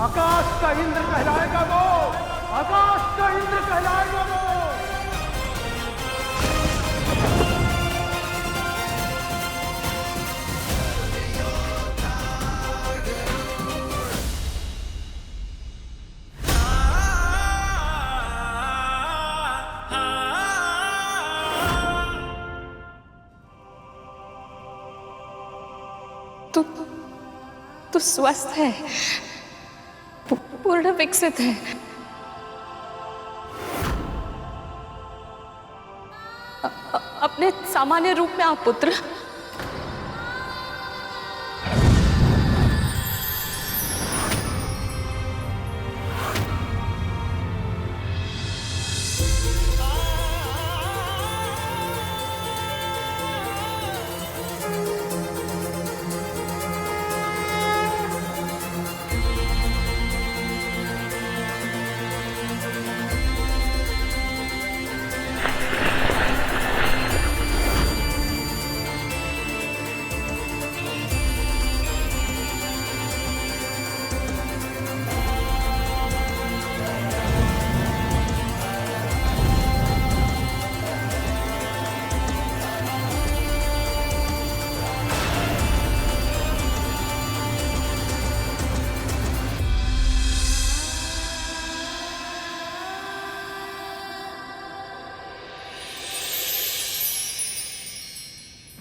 आकाश का इंद्र कहलाएगा वो, आकाश का इंद्र कहलाएगा वो। तू स्वस्थ है, पूर्ण विकसित है। अपने सामान्य रूप में आप पुत्र।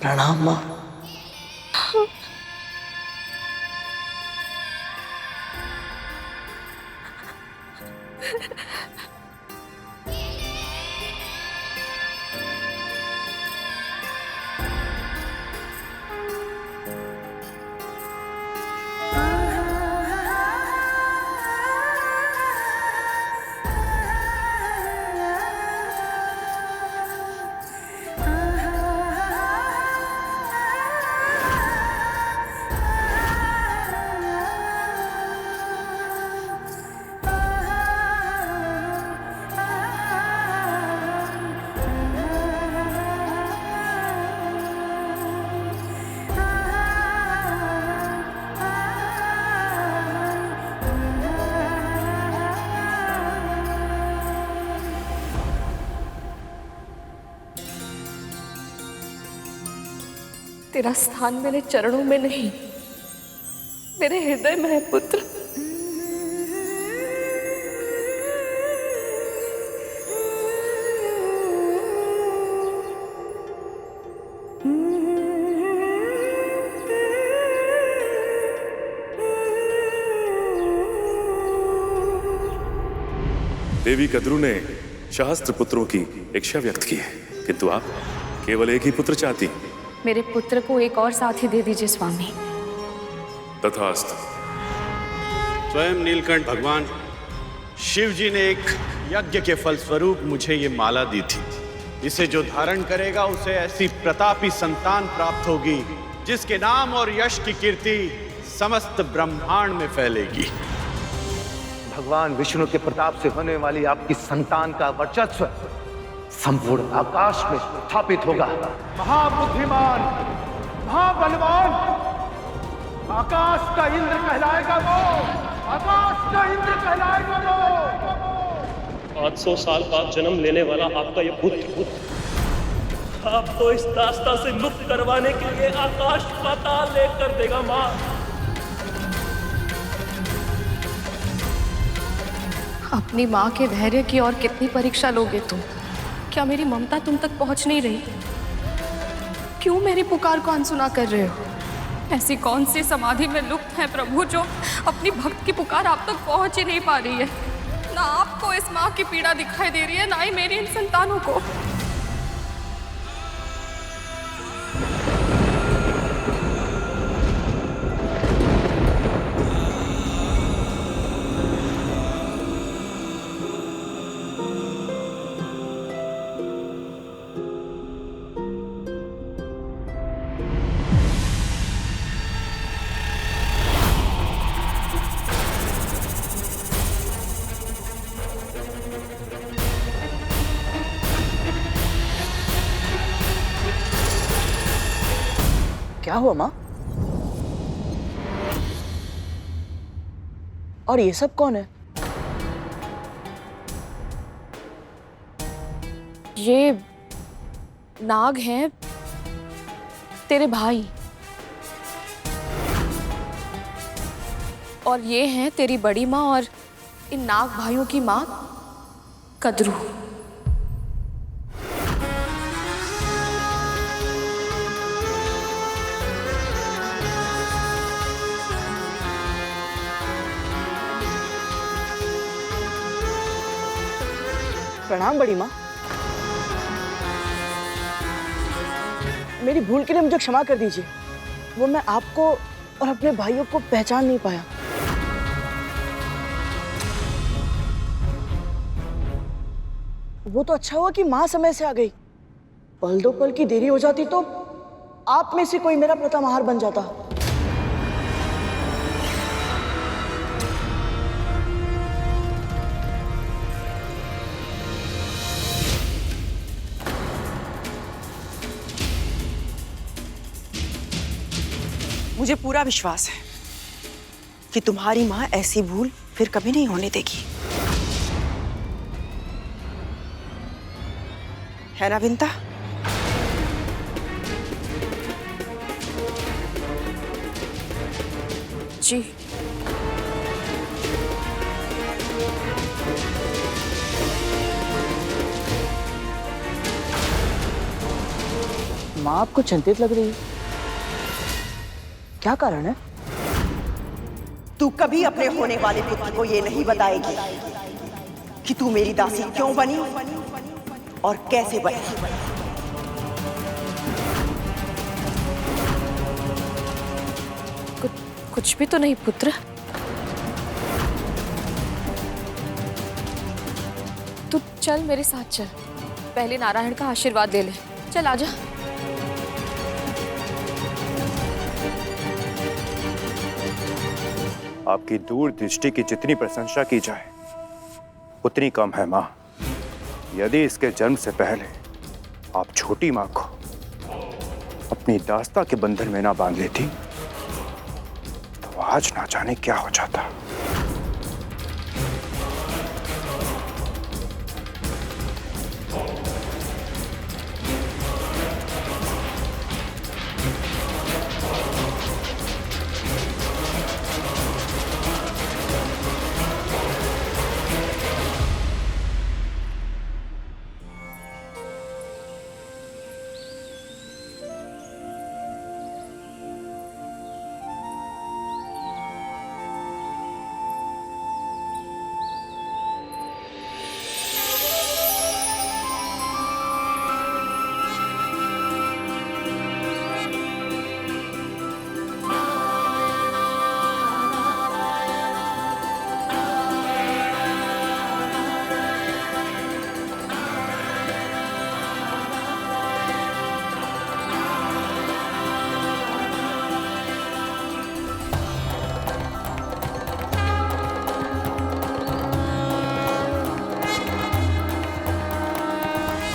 प्रणाम माँ। तेरा स्थान मेरे चरणों में नहीं, मेरे हृदय में है पुत्र। देवी कद्रू ने सहस्त्र पुत्रों की इच्छा व्यक्त की है, किंतु आप केवल एक ही पुत्र चाहती। मेरे पुत्र को एक और साथी दे दीजिए स्वामी। तथास्तु। स्वयं नीलकंठ भगवान शिव जी ने एक यज्ञ के फलस्वरूप मुझे ये माला दी थी। इसे जो धारण करेगा उसे ऐसी प्रतापी संतान प्राप्त होगी जिसके नाम और यश की कीर्ति समस्त ब्रह्मांड में फैलेगी। भगवान विष्णु के प्रताप से होने वाली आपकी संतान का वर्चस्व संपूर्ण आकाश में स्थापित होगा। महाबुद्धिमान, महाबलवान, आकाश का इंद्र कहलाएगा वो, आकाश का इंद्र कहलाएगा वो। 500 साल बाद जन्म लेने वाला आपका ये पुत्र आपको इस दास्ता से मुक्त करवाने के लिए आकाश पाताल लेकर देगा माँ। अपनी माँ के धैर्य की और कितनी परीक्षा लोगे तुम? क्या मेरी ममता तुम तक पहुंच नहीं रही? क्यों मेरी पुकार को अनसुना कर रहे हो? ऐसी कौन सी समाधि में लुप्त है प्रभु जो अपनी भक्त की पुकार आप तक पहुंच ही नहीं पा रही है? ना आपको इस माँ की पीड़ा दिखाई दे रही है, ना ही मेरी इन संतानों को। क्या हुआ माँ? और ये सब कौन है? ये नाग हैं तेरे भाई, और ये हैं तेरी बड़ी माँ और इन नाग भाइयों की माँ कद्रू। प्रणाम बड़ी माँ। मेरी भूल के लिए मुझे क्षमा कर दीजिए। वो मैं आपको और अपने भाइयों को पहचान नहीं पाया। वो तो अच्छा हुआ कि माँ समय से आ गई। पल दो पल की देरी हो जाती तो आप में से कोई मेरा प्रथम बन जाता। मुझे पूरा विश्वास है कि तुम्हारी माँ ऐसी भूल फिर कभी नहीं होने देगी, है ना विंता? जी। माँ आपको चिंतित लग रही है, क्या कारण है? तू कभी अपने होने वाले पुत्र को ये नहीं बताएगी कि तू मेरी दासी क्यों बनी और कैसे बनी। कुछ भी तो नहीं पुत्र। तू चल मेरे साथ चल, पहले नारायण का आशीर्वाद ले ले। चल आजा। आपकी दूरदृष्टि की जितनी प्रशंसा की जाए उतनी कम है माँ। यदि इसके जन्म से पहले आप छोटी माँ को अपनी दास्ता के बंधन में ना बांध लेती तो आज ना जाने क्या हो जाता।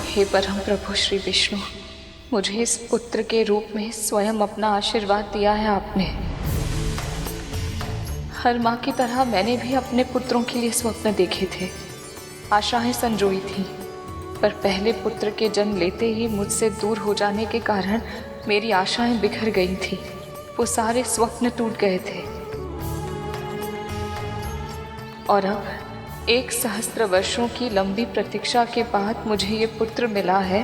हे परम प्रभु श्री विष्णु, मुझे इस पुत्र के रूप में स्वयं अपना आशीर्वाद दिया है आपने। हर माँ की तरह मैंने भी अपने पुत्रों के लिए स्वप्न देखे थे, आशाएं संजोई थी, पर पहले पुत्र के जन्म लेते ही मुझसे दूर हो जाने के कारण मेरी आशाएं बिखर गई थी। वो सारे स्वप्न टूट गए थे और अब 1,000 वर्षों की लंबी प्रतीक्षा के बाद मुझे ये पुत्र मिला है,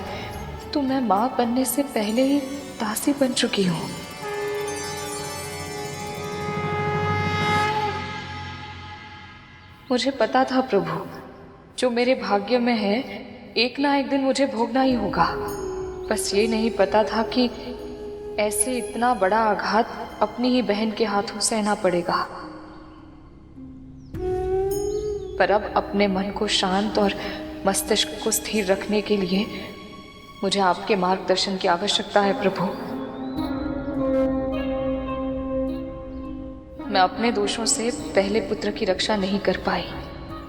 तो मैं माँ बनने से पहले ही दासी बन चुकी हूँ। मुझे पता था प्रभु, जो मेरे भाग्य में है एक ना एक दिन मुझे भोगना ही होगा। बस ये नहीं पता था कि ऐसे इतना बड़ा आघात अपनी ही बहन के हाथों सहना पड़ेगा। पर अब अपने मन को शांत और मस्तिष्क को स्थिर रखने के लिए मुझे आपके मार्गदर्शन की आवश्यकता है प्रभु। मैं अपने दोषों से पहले पुत्र की रक्षा नहीं कर पाई,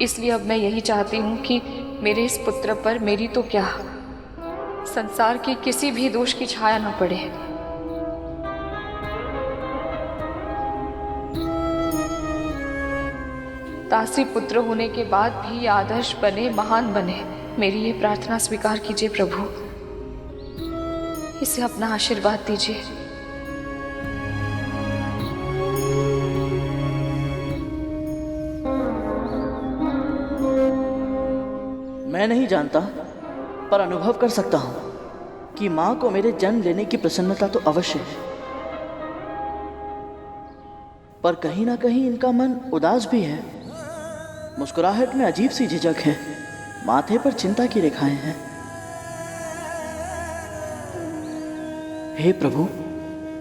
इसलिए अब मैं यही चाहती हूँ कि मेरे इस पुत्र पर मेरी तो क्या, संसार के किसी भी दोष की छाया न पड़े। दासी पुत्र होने के बाद भी आदर्श बने, महान बने। मेरी ये प्रार्थना स्वीकार कीजिए प्रभु, इसे अपना आशीर्वाद दीजिए। मैं नहीं जानता, पर अनुभव कर सकता हूं कि मां को मेरे जन्म लेने की प्रसन्नता तो अवश्य है, पर कहीं ना कहीं इनका मन उदास भी है। मुस्कुराहट में अजीब सी झिझक है, माथे पर चिंता की रेखाएं हैं। हे प्रभु,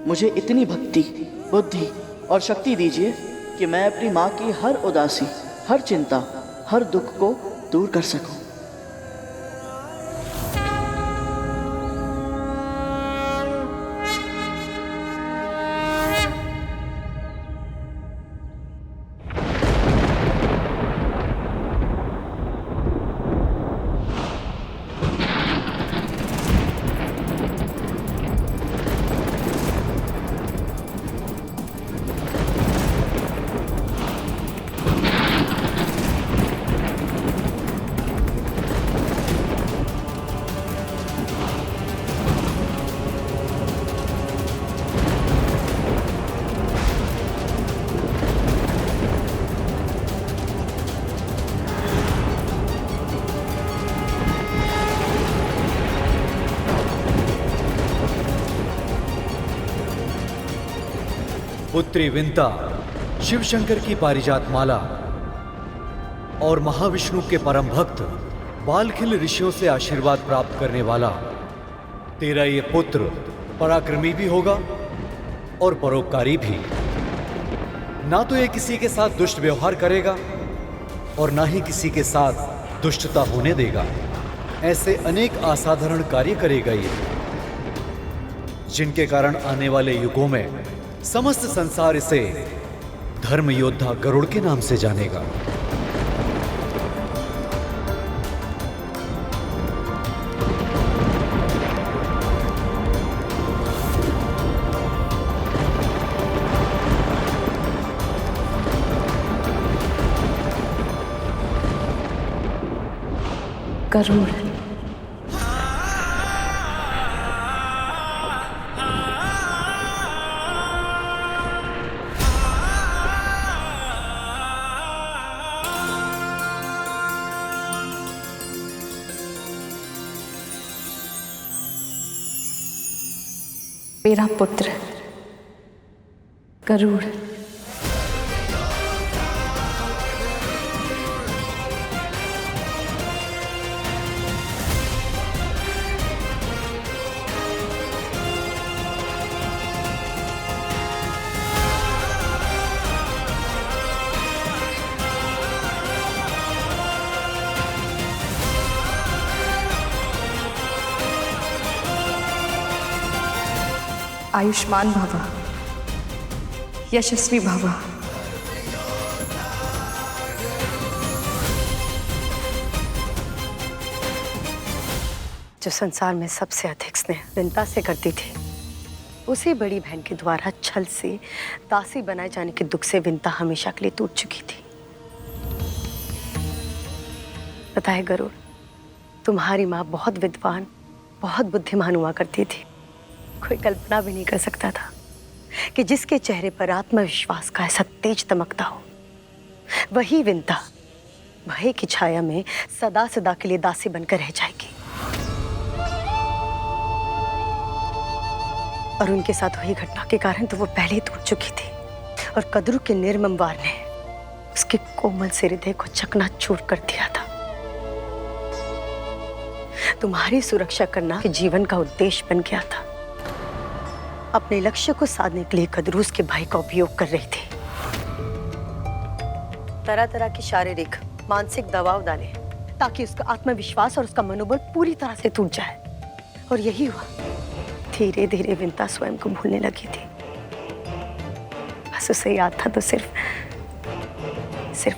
मुझे इतनी भक्ति, बुद्धि और शक्ति दीजिए कि मैं अपनी माँ की हर उदासी, हर चिंता, हर दुख को दूर कर सकूं। पुत्री विंता, शिव शंकर की पारिजात माला और महाविष्णु के परम भक्त बालखिल ऋषियों से आशीर्वाद प्राप्त करने वाला तेरा ये पुत्र पराक्रमी भी होगा और परोपकारी भी। ना तो ये किसी के साथ दुष्ट व्यवहार करेगा और ना ही किसी के साथ दुष्टता होने देगा। ऐसे अनेक असाधारण कार्य करेगा ये, जिनके कारण आने वाले युगों में समस्त संसार इसे धर्म योद्धा गरुड़ के नाम से जानेगा। गरुड़, मेरा पुत्र गरुड़। आयुष्मान भव, यशस्वी भव। जो संसार में सबसे अधिक स्नेह विंता से करती थी, उसी बड़ी बहन के द्वारा छल से दासी बनाए जाने के दुख से विंता हमेशा के लिए टूट चुकी थी। पता है गरुड़, तुम्हारी माँ बहुत विद्वान, बहुत बुद्धिमान हुआ करती थी। कोई कल्पना भी नहीं कर सकता था कि जिसके चेहरे पर आत्मविश्वास का ऐसा तेज तमकता हो, वही विंता भय की छाया में सदा सदा के लिए दासी बनकर रह जाएगी। और उनके साथ हुई घटना के कारण तो वो पहले ही टूट चुकी थी, और कद्रू के निर्मम वार ने उसके कोमल से हृदय को चकनाचूर कर दिया था। तुम्हारी सुरक्षा करना जीवन का उद्देश्य बन गया था। अपने लक्ष्य को साधने के लिए कद्रू उसके भाई का उपयोग कर रही थी। तरह तरह की शारीरिक मानसिक दबाव डाले ताकि उसका आत्मविश्वास और उसका मनोबल पूरी तरह से टूट जाए। और यही हुआ। धीरे धीरे विंता स्वयं को भूलने लगी थी। बस उसे याद था तो सिर्फ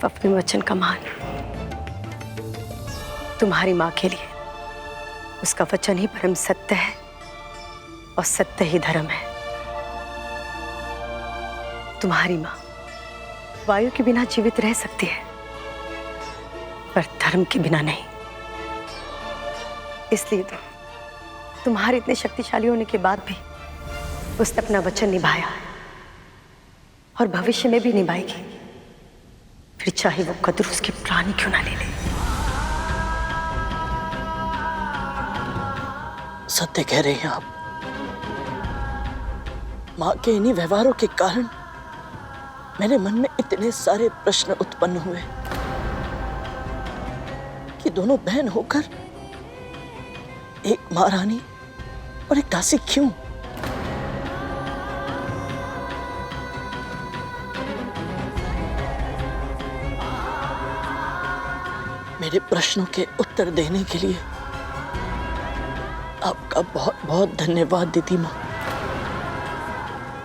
अपने वचन का मान। तुम्हारी माँ के लिए उसका वचन ही परम सत्य है और सत्य ही धर्म है। तुम्हारी माँ वायु के बिना जीवित रह सकती है, पर धर्म के बिना नहीं। इसलिए तो तुम्हारे इतने शक्तिशाली होने के बाद भी उसने अपना वचन निभाया और भविष्य में भी निभाएगी, फिर चाहे वो कद्रू उसके प्राण ही क्यों ना ले ले। सत्य कह रहे हैं आप। माँ के इन्हीं व्यवहारों के कारण मेरे मन में इतने सारे प्रश्न उत्पन्न हुए कि दोनों बहन होकर एक महारानी और एक दासी क्यों? मेरे प्रश्नों के उत्तर देने के लिए आपका बहुत बहुत धन्यवाद दीदी माँ।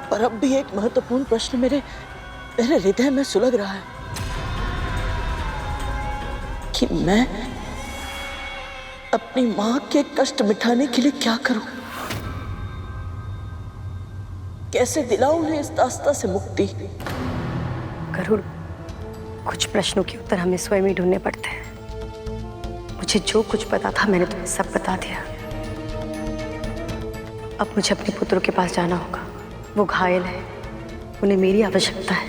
पर अब भी एक महत्वपूर्ण प्रश्न मेरे हृदय में सुलग रहा है कि मैं अपनी माँ के कष्ट मिटाने के लिए क्या करूं? कैसे दिलाऊं उन्हें इस दास्ता से मुक्ति? गरुड़, कुछ प्रश्नों के उत्तर हमें स्वयं ही ढूंढने पड़ते हैं। मुझे जो कुछ पता था मैंने तुम्हें सब बता दिया। अब मुझे अपने पुत्रों के पास जाना होगा। वो घायल है, उन्हें मेरी आवश्यकता है।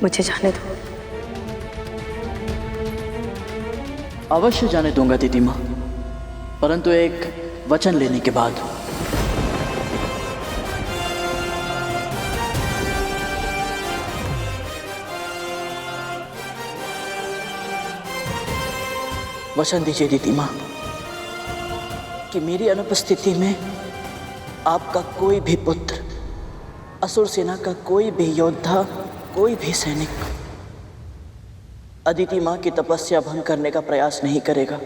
मुझे जाने दो। अवश्य जाने दूंगा दीदी माँ, परंतु एक वचन लेने के बाद। वचन दीजिए दीदी माँ कि मेरी अनुपस्थिति में आपका कोई भी पुत्र, असुर सेना का कोई भी योद्धा, कोई भी सैनिक अदिति माँ की तपस्या भंग करने का प्रयास नहीं करेगा।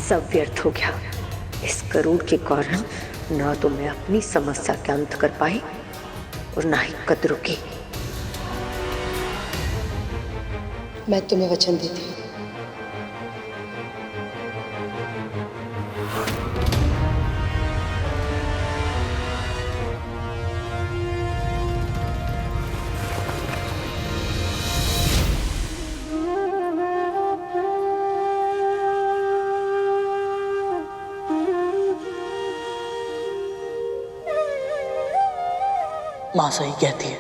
सब व्यर्थ हो गया। इस गरुड़ के कारण ना तो मैं अपनी समस्या के अंत कर पाई और ना ही कद्रू की। मैं तुम्हें वचन देती हूँ। माँ सही कहती है,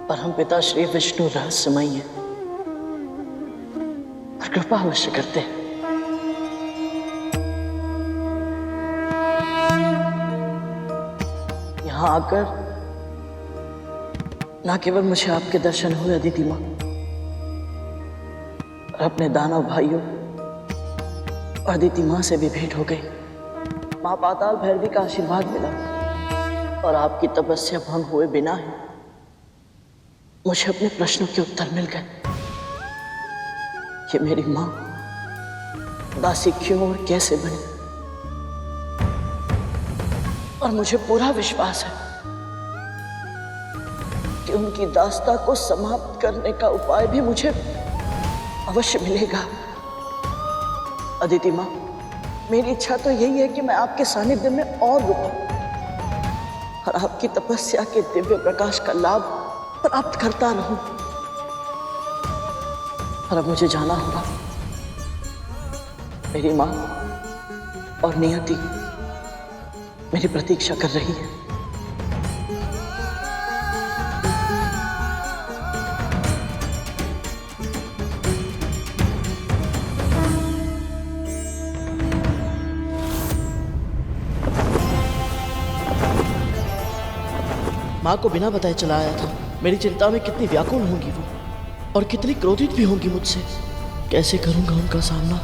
परम पिता श्री विष्णु रहस्यमय है और कृपा अवश्य करते हैं। यहाँ आकर ना केवल मुझे आपके दर्शन हुए अदिति माँ, और अपने दानव भाइयों और अदिति माँ से भी भेंट हो गई। माँ पाताल भैरवी का आशीर्वाद मिला और आपकी तपस्या भंग हुए बिना ही मुझे अपने प्रश्नों के उत्तर मिल गए कि मेरी माँ दासी क्यों और कैसे बनी। और मुझे पूरा विश्वास है कि उनकी दास्ता को समाप्त करने का उपाय भी मुझे अवश्य मिलेगा। अदिति माँ, मेरी इच्छा तो यही है कि मैं आपके सानिध्य में और रुकूं और आपकी तपस्या के दिव्य प्रकाश का लाभ प्राप्त करता रहूं। और अब मुझे जाना होगा। मेरी मां और नियति मेरी प्रतीक्षा कर रही है। माँ को बिना बताए चला आया था। मेरी चिंता में कितनी व्याकुल होंगी वो और कितनी क्रोधित भी होंगी मुझसे। कैसे करूंगा उनका सामना?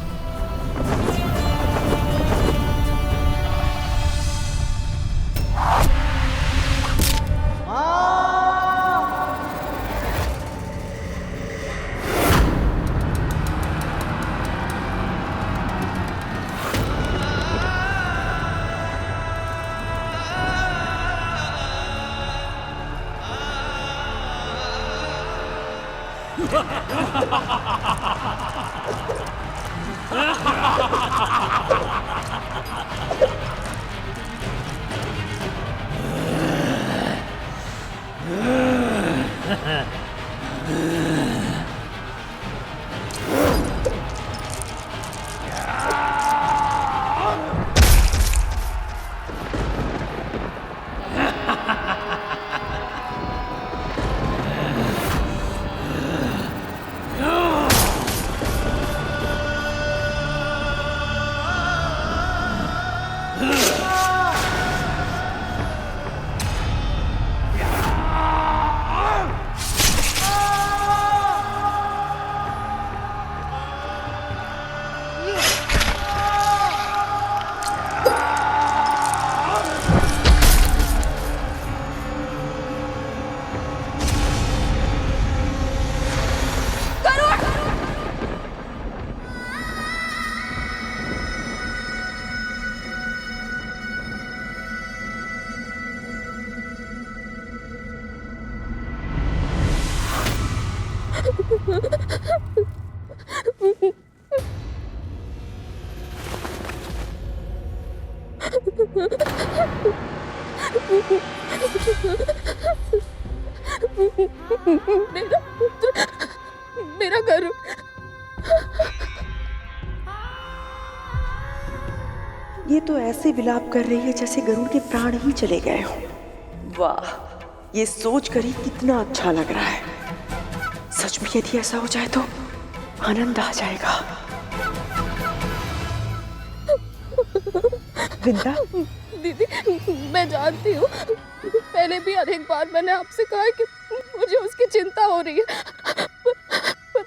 मेरा गरुड़। ये तो ऐसे विलाप कर रही है जैसे गरुड़ के प्राण ही चले गए हों। वाह, ये सोच कर ही कितना अच्छा लग रहा है। सच में यदि ऐसा हो जाए तो आनंद आ जाएगा। विंदा, दीदी, मैं जानती हूँ, पहले भी अनेक बार मैंने आपसे कहा है कि मुझे उसकी चिंता हो रही है, पर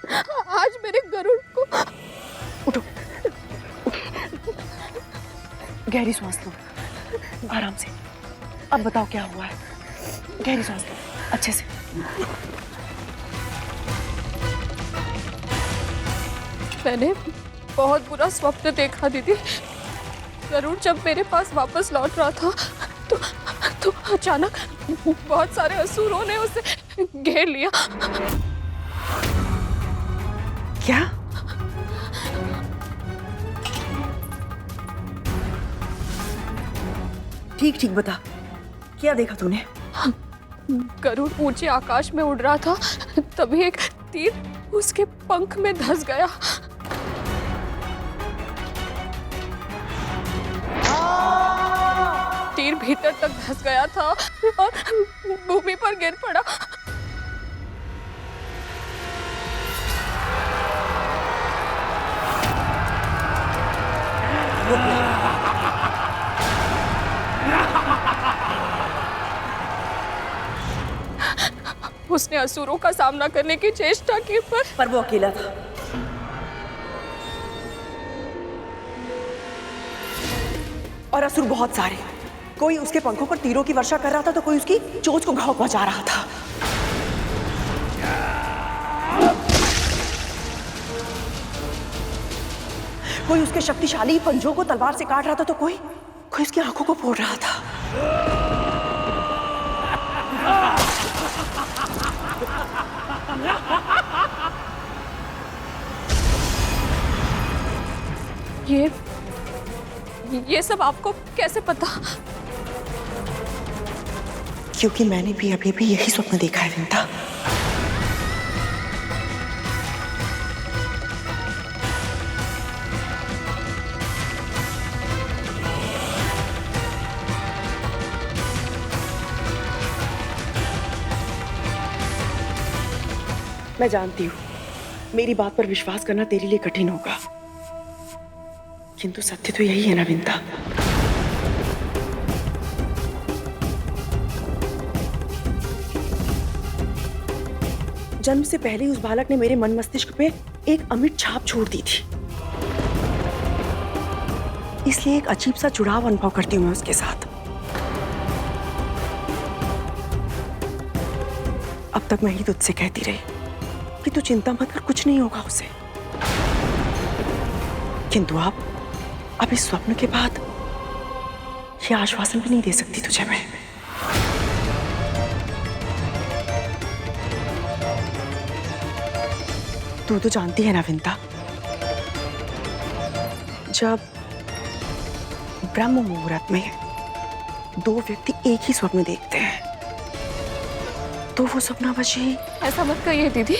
आज मेरे गरुड़ को। उठो, गहरी सांस लो, आराम से। अब बताओ क्या हुआ है। गहरी सांस लो, अच्छे से। मैंने बहुत बुरा स्वप्न देखा दीदी। गरुड़ जब मेरे पास वापस लौट रहा था तो अचानक बहुत सारे असुरों ने उसे घेर लिया। क्या? ठीक ठीक बता, क्या देखा तूने? गरुड़ ऊंचे आकाश में उड़ रहा था, तभी एक तीर उसके पंख में धंस गया। तीर भीतर तक धंस गया था और भूमि पर गिर पड़ा। उसने असुरों का सामना करने की चेष्टा की, पर वो अकेला था। और असुर बहुत सारे। कोई उसके पंखों पर तीरों की वर्षा कर रहा था तो कोई उसकी चोंच को घाव पहुंचा रहा था। कोई उसके शक्तिशाली पंजों को तलवार से काट रहा था तो कोई उसकी आंखों को फोड़ रहा था। ये सब आपको कैसे पता? क्योंकि मैंने भी अभी भी यही स्वप्न देखा है विंता। मैं जानती हूँ मेरी बात पर विश्वास करना तेरे लिए कठिन होगा, किंतु सत्य तो यही है ना विंता। जन्म से पहले उस बालक ने मेरे मन मस्तिष्क पे एक अमिट छाप छोड़ दी थी, इसलिए एक अजीब सा जुड़ाव अनुभव करती हूं मैं उसके साथ। अब तक मैं ही तुझसे कहती रही कि तू चिंता मत कर, कुछ नहीं होगा उसे, किंतु अब इस स्वप्न के बाद ये आश्वासन भी नहीं दे सकती तुझे मैं। तू तो जानती है ना विंता, जब ब्रह्म मुहूर्त में दो व्यक्ति एक ही स्वप्न देखते हैं तो वो सपनावशी। ऐसा मत कहिए दीदी।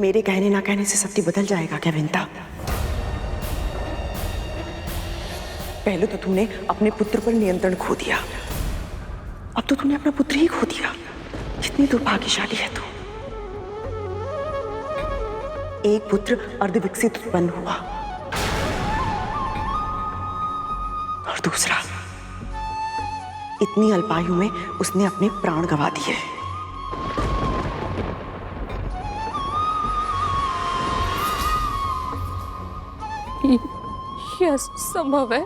मेरे कहने ना कहने से सत्य बदल जाएगा क्या विंता? पहले तो तूने अपने पुत्र पर नियंत्रण खो दिया, अब तो तूने अपना पुत्र ही खो दिया। कितनी दुर्भाग्यशाली है तू। एक पुत्र अर्धविकसित उत्पन्न हुआ और दूसरा इतनी अल्पायु में उसने अपने प्राण गंवा दिए। यह संभव है?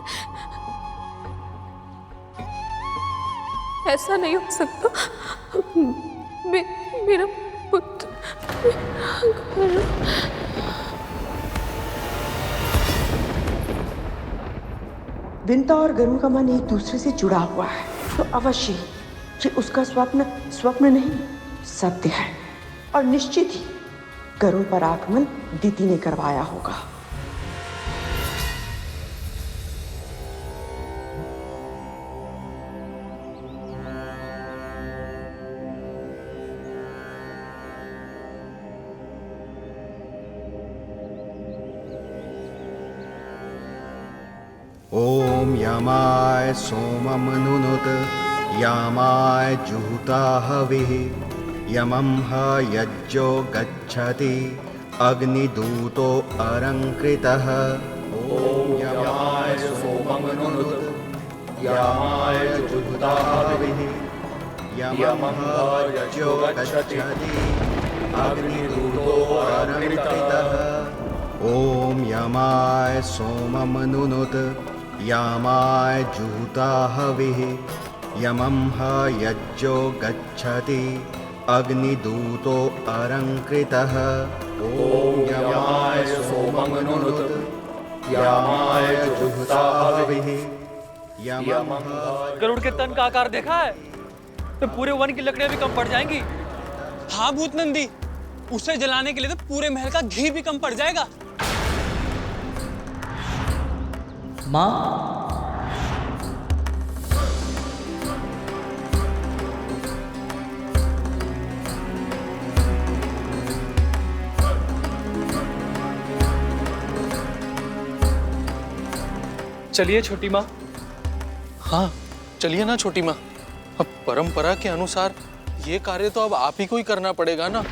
ऐसा नहीं हो सकता। मेरा पुत्र विंता और गरुड़ का मन एक दूसरे से जुड़ा हुआ है, तो अवश्य कि उसका स्वप्न स्वप्न नहीं सत्य है। और निश्चित ही गरुड़ पर आक्रमण दीति ने करवाया होगा। ओम यमाय सोममनुनुत यामाय जुहुता हविः यमं ह यज्ञो गच्छति अग्निदूतो अलंकृतः। ओम यमाय सोममनुनुत यामाय जुहुता हविः यमं ह यज्ञो गच्छति अग्निदूतो अलंकृतः। ओम यमाय सोममनुनुत यामाय जुहुता हविः यमं ह यज्ञो गच्छति अग्निदूतो अलंकृतः। ओम यमाय सोममनुनुत यामाय जुहुता हविः यमं ह। गरुड़ के तन का आकार देखा है? तो पूरे वन की लकड़ियां भी कम पड़ जाएंगी। हाँ भूत नंदी, उसे जलाने के लिए तो पूरे महल का घी भी कम पड़ जाएगा। माँ, चलिए छोटी माँ। हाँ चलिए ना छोटी माँ, अब परंपरा के अनुसार ये कार्य तो अब आप ही को ही करना पड़ेगा ना।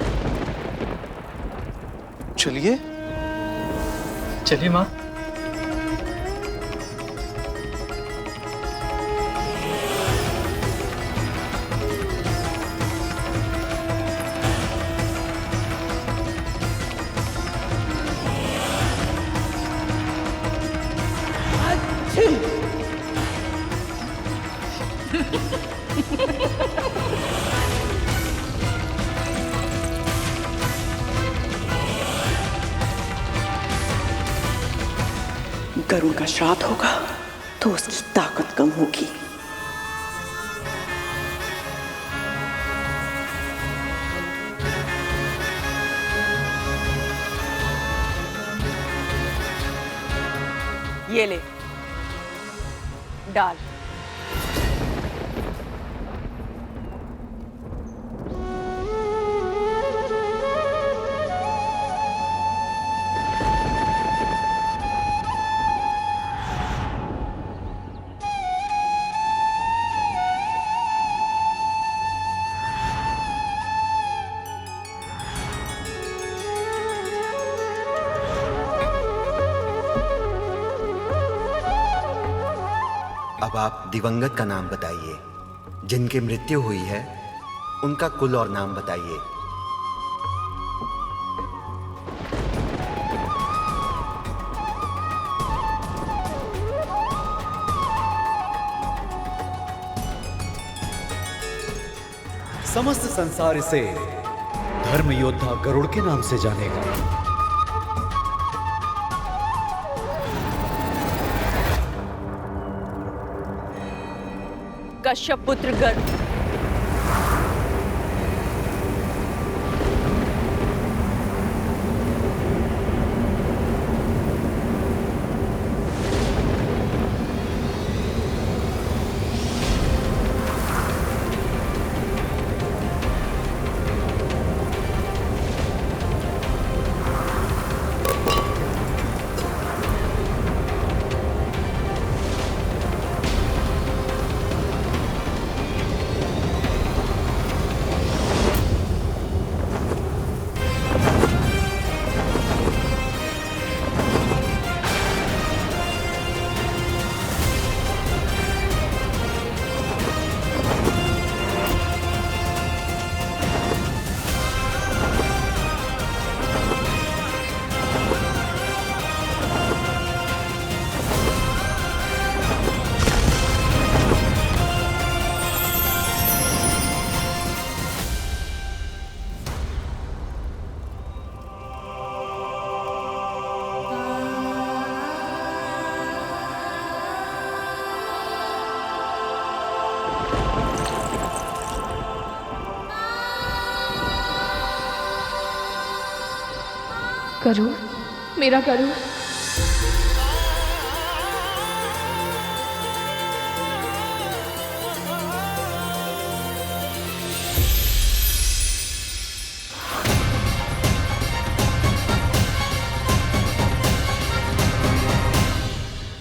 चलिए चलिए माँ। गरुड़ का श्राद्ध होगा तो उसकी ताकत कम होगी। ये ले, डाल। अब आप दिवंगत का नाम बताइए। जिनकी मृत्यु हुई है उनका कुल और नाम बताइए। समस्त संसार इसे धर्म योद्धा गरुड़ के नाम से जानेगा। कश्यप पुत्र गरुड़, गरुड़, मेरा गरुड़।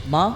माँ,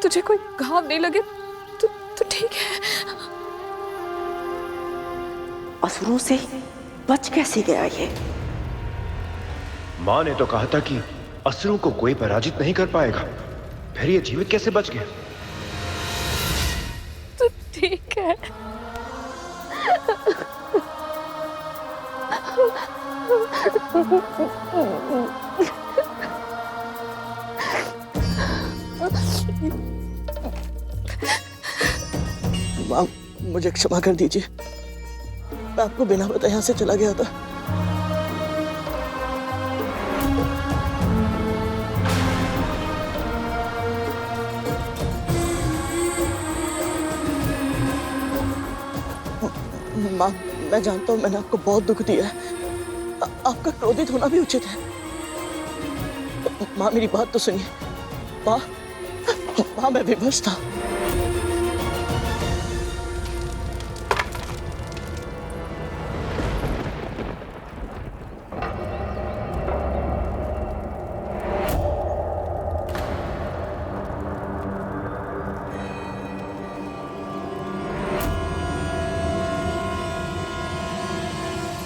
तुझे कोई घाव नहीं लगे तो ठीक है। असुरों से बच कैसे गया ये? माँ ने तो कहा था कि असुरों को कोई पराजित नहीं कर पाएगा, फिर ये जीवित कैसे बच गया? तो ठीक है। माँ, मुझे क्षमा कर दीजिए, मैं आपको बिना बताए यहाँ से चला गया था। माँ, मैं जानता हूँ मैंने आपको बहुत दुख दिया है, आपका क्रोधित होना भी उचित है। माँ, मेरी बात तो सुनिए। माँ, मैं विवश था।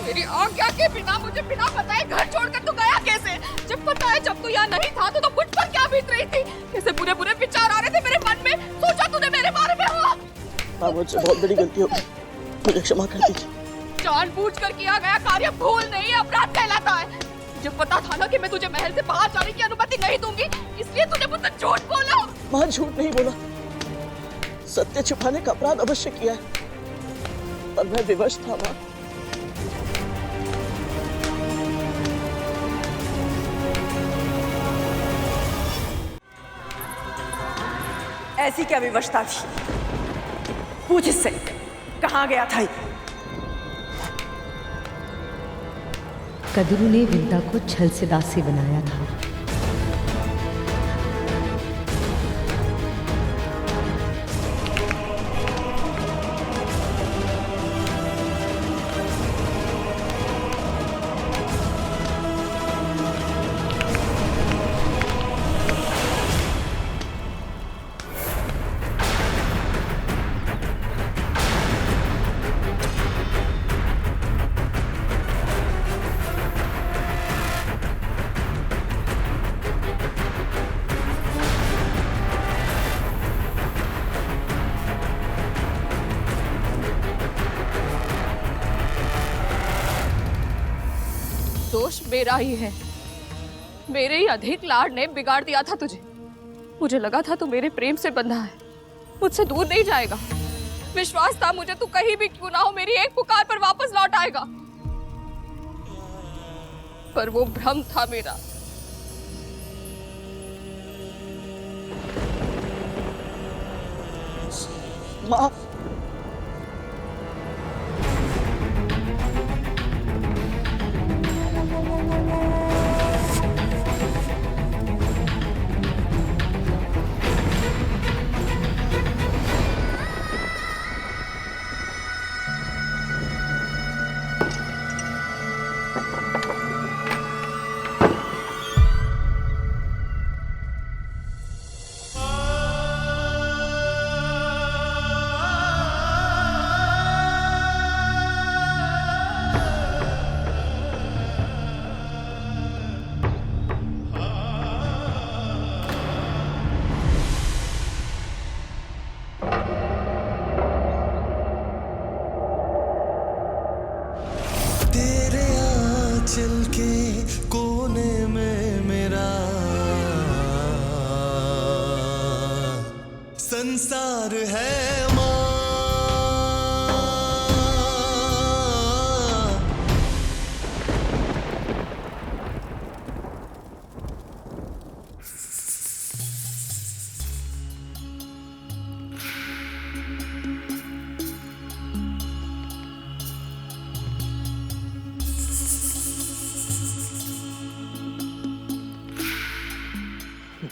मेरी आज्ञा के बिना, मुझे बिना बताए घर छोड़कर तू गया कैसे? जब पता है जब तू यहाँ नहीं था तो मुझ पर क्या बीत रही थी? कैसे बुरे बुरे विचार आ रहे थे मेरे मन में? सोचा तूने मेरे बारे में हो? माँ, मुझसे बहुत बड़ी गलती हो गई, मुझे क्षमा कर दीजिए। जानबूझकर किया गया कार्य भूल नहीं, अपराध कहलाता है। मुझे पता था ना कि मैं तुझे महल से बाहर जाने की अनुमति नहीं दूंगी, इसलिए तुझे मुझसे झूठ बोला। माँ, झूठ नहीं बोला, सत्य छुपाने का अपराध अवश्य किया है, पर मैं विवश था। माँ, ऐसी क्या विवशता थी? पूछ इससे, कहाँ गया था? कद्रू ने विंता को छल से दासी बनाया था। दोष मेरा ही है, मेरे ही अधिक लाड ने बिगाड़ दिया था तुझे। मुझे लगा था तू मेरे प्रेम से बंधा है, मुझसे दूर नहीं जाएगा। विश्वास था मुझे तू कहीं भी क्यों ना हो मेरी एक पुकार पर वापस लौट आएगा, पर वो भ्रम था मेरा। माँ,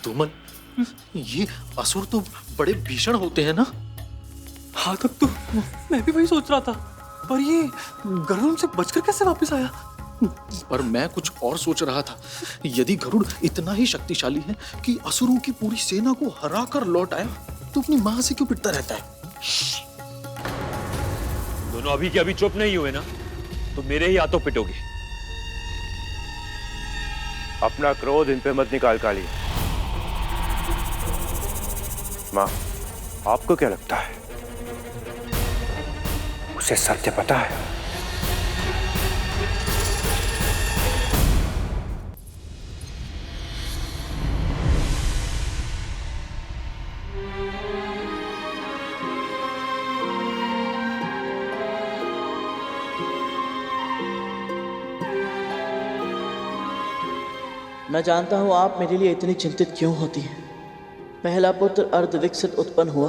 धूमल, ये असुर तो बड़े भीषण होते हैं ना? हाँ, तब तो मैं भी वही सोच रहा था, पर ये गरुड़ से बचकर कैसे वापस आया? पर मैं कुछ और सोच रहा था। यदि गरुड़ इतना ही शक्तिशाली है कि असुरों की पूरी सेना को हरा कर लौट आया, तो अपनी मां से क्यों पिटता रहता है? दोनों अभी के अभी चुप नहीं हुए ना, तो मेरे ही हाथों पिटोगे। अपना क्रोध इन पे मत निकाल काली। मां, आपको क्या लगता है उसे सत्य पता है? मैं जानता हूँ आप मेरे लिए इतनी चिंतित क्यों होती हैं। पहला पुत्र अर्धविकसित उत्पन्न हुआ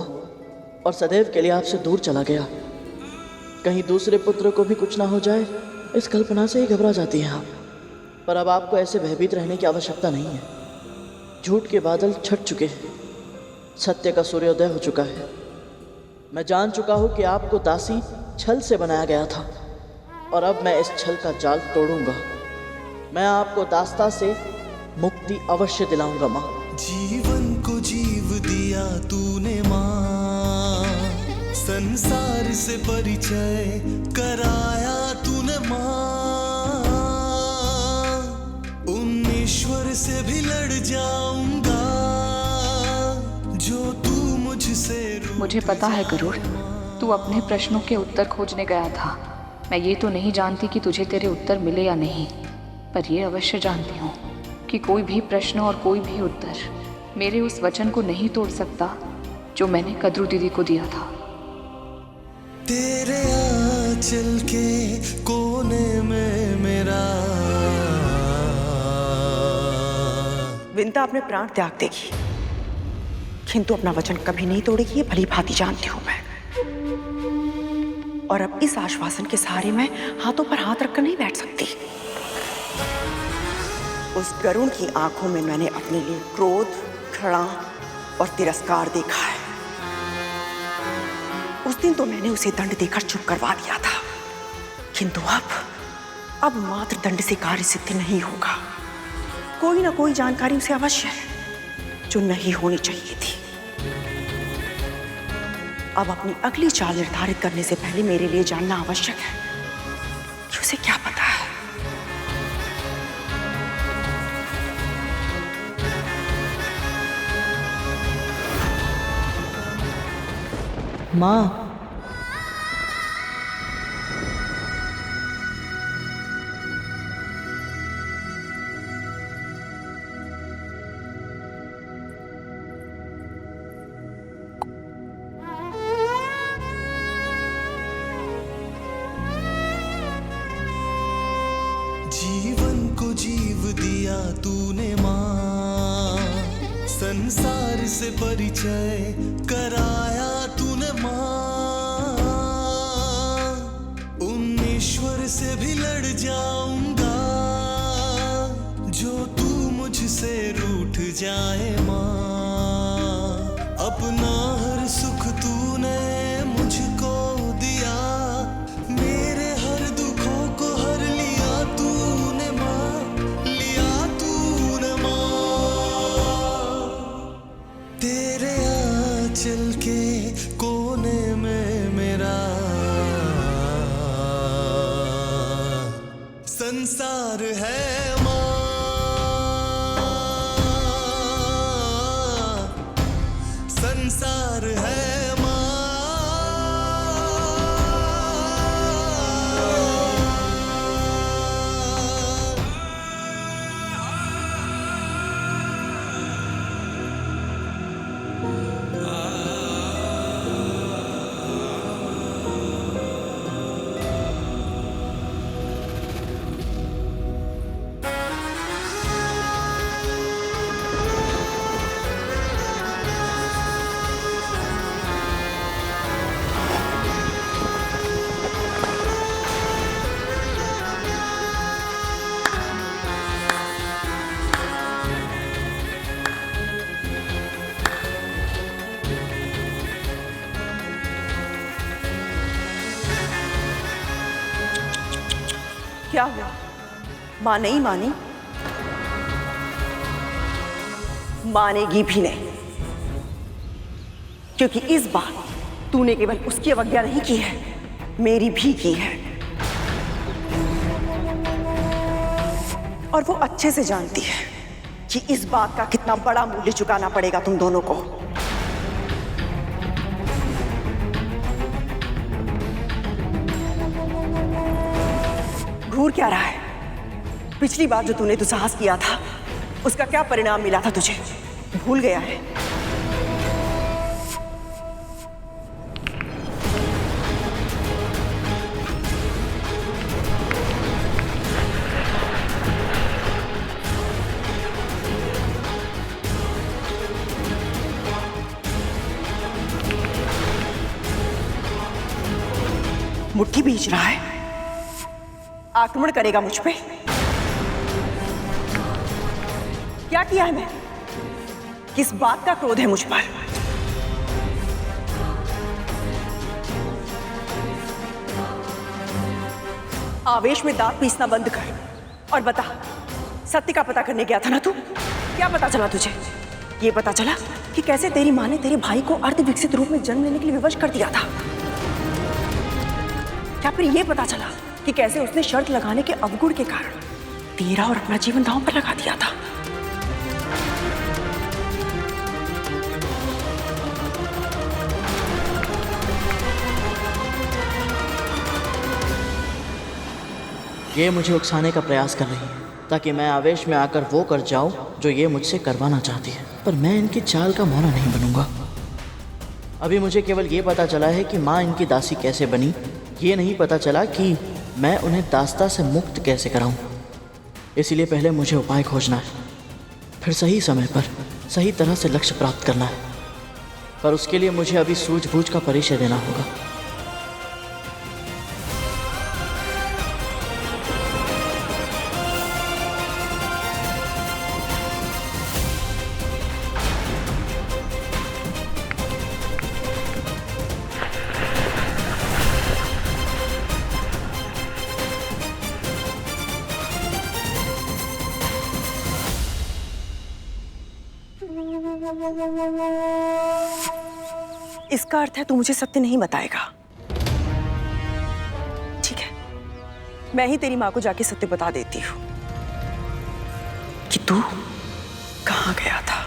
और सदैव के लिए आपसे दूर चला गया। कहीं दूसरे पुत्र को भी कुछ ना हो जाए, इस कल्पना से ही घबरा जाती हैं आप। पर अब आपको ऐसे भयभीत रहने की आवश्यकता नहीं है। झूठ के बादल छट चुके हैं, सत्य का सूर्योदय हो चुका है। मैं जान चुका हूँ कि आपको दासी छल से बनाया गया था, और अब मैं इस छल का जाल तोड़ूंगा। मैं आपको दास्ता से मुक्ति अवश्य दिलाऊंगा माँ। जीवन को जीव दिया तूने माँ, संसार से परिचय कराया तूने माँ। उन ईश्वर से भी लड़ जाऊंगा जो तू मुझसे। मुझे पता है गरुड़, तू अपने प्रश्नों के उत्तर खोजने गया था। मैं ये तो नहीं जानती कि तुझे तेरे उत्तर मिले या नहीं, पर ये अवश्य जानती हूँ कि कोई भी प्रश्न और कोई भी उत्तर मेरे उस वचन को नहीं तोड़ सकता जो मैंने कद्रू दीदी को दिया था। तेरे आंचल के कोने में मेरा। विंता अपने प्राण त्याग देगी, किंतु अपना वचन कभी नहीं तोड़ेगी, ये भली भांति जानती हूं मैं। और अब इस आश्वासन के सहारे मैं हाथों पर हाथ रखकर नहीं बैठ सकती। उस गरुड़ की आंखों में मैंने अपने लिए क्रोध, घृणा और तिरस्कार देखा है। उस दिन तो मैंने उसे दंड देकर चुप करवा दिया था, किंतु अब मात्र दंड से कार्य सिद्ध नहीं होगा। कोई ना कोई जानकारी उसे अवश्य है जो नहीं होनी चाहिए थी। अब अपनी अगली चाल निर्धारित करने से पहले मेरे लिए जानना आवश्यक है कि उसे क्या पता है। माँ, जीवन को जीव दिया तूने माँ, संसार से परिचय कराया तूने माँ। उन ईश्वर से भी लड़ जाऊंगा जो तू मुझसे रूठ जाए माँ। अपना हर सुख तूने मुझको दिया, मेरे हर दुखों को हर लिया तूने माँ, लिया तूने माँ। तेरे आंचल के कोने में मेरा संसार है माँ, संसार है माँ। क्या हुआ? मां नहीं मानी? मानेगी भी नहीं, क्योंकि इस बार तूने केवल उसकी अवज्ञा नहीं की है, मेरी भी की है। और वो अच्छे से जानती है कि इस बात का कितना बड़ा मूल्य चुकाना पड़ेगा तुम दोनों को। घूर क्या रहा है? पिछली बार जो तूने दुस्साहस किया था, उसका क्या परिणाम मिला था तुझे? भूल गया है? मुट्ठी बीच रहा है, आक्रमण करेगा मुझ पे। क्या किया है मैं? किस बात का क्रोध है मुझ पर? आवेश में दांत पीसना बंद कर और बता, सत्य का पता करने गया था ना तू? क्या पता चला तुझे? ये पता चला कि कैसे तेरी माँ ने तेरे भाई को अर्ध विकसित रूप में जन्म लेने के लिए विवश कर दिया था? क्या फिर ये पता चला कि कैसे उसने शर्त लगाने के अवगुण के कारण तेरा और अपना जीवन दांव पर लगा दिया था? ये मुझे उकसाने का प्रयास कर रही है ताकि मैं आवेश में आकर वो कर जाऊं जो ये मुझसे करवाना चाहती है, पर मैं इनकी चाल का मौना नहीं बनूंगा। अभी मुझे केवल ये पता चला है कि माँ इनकी दासी कैसे बनी, ये नहीं पता चला कि मैं उन्हें दास्ता से मुक्त कैसे कराऊं। इसलिए पहले मुझे उपाय खोजना है, फिर सही समय पर सही तरह से लक्ष्य प्राप्त करना है, पर उसके लिए मुझे अभी सूझबूझ का परिचय देना होगा। इसका अर्थ है तू मुझे सत्य नहीं बताएगा। ठीक है, मैं ही तेरी माँ को जाके सत्य बता देती हूँ कि तू कहाँ गया था।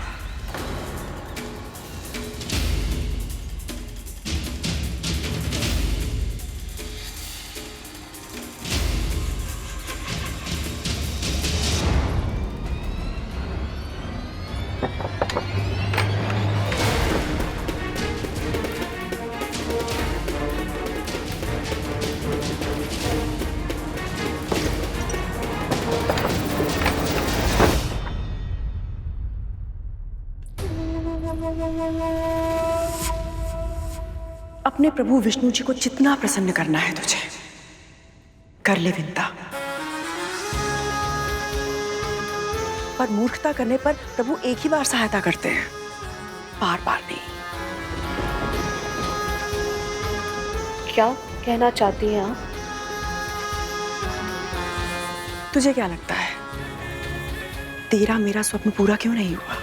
अपने प्रभु विष्णु जी को जितना प्रसन्न करना है तुझे, कर ले विंता। पर मूर्खता करने पर प्रभु एक ही बार सहायता करते हैं, बार बार नहीं। क्या कहना चाहती हैं आप? तुझे क्या लगता है तेरा मेरा स्वप्न पूरा क्यों नहीं हुआ?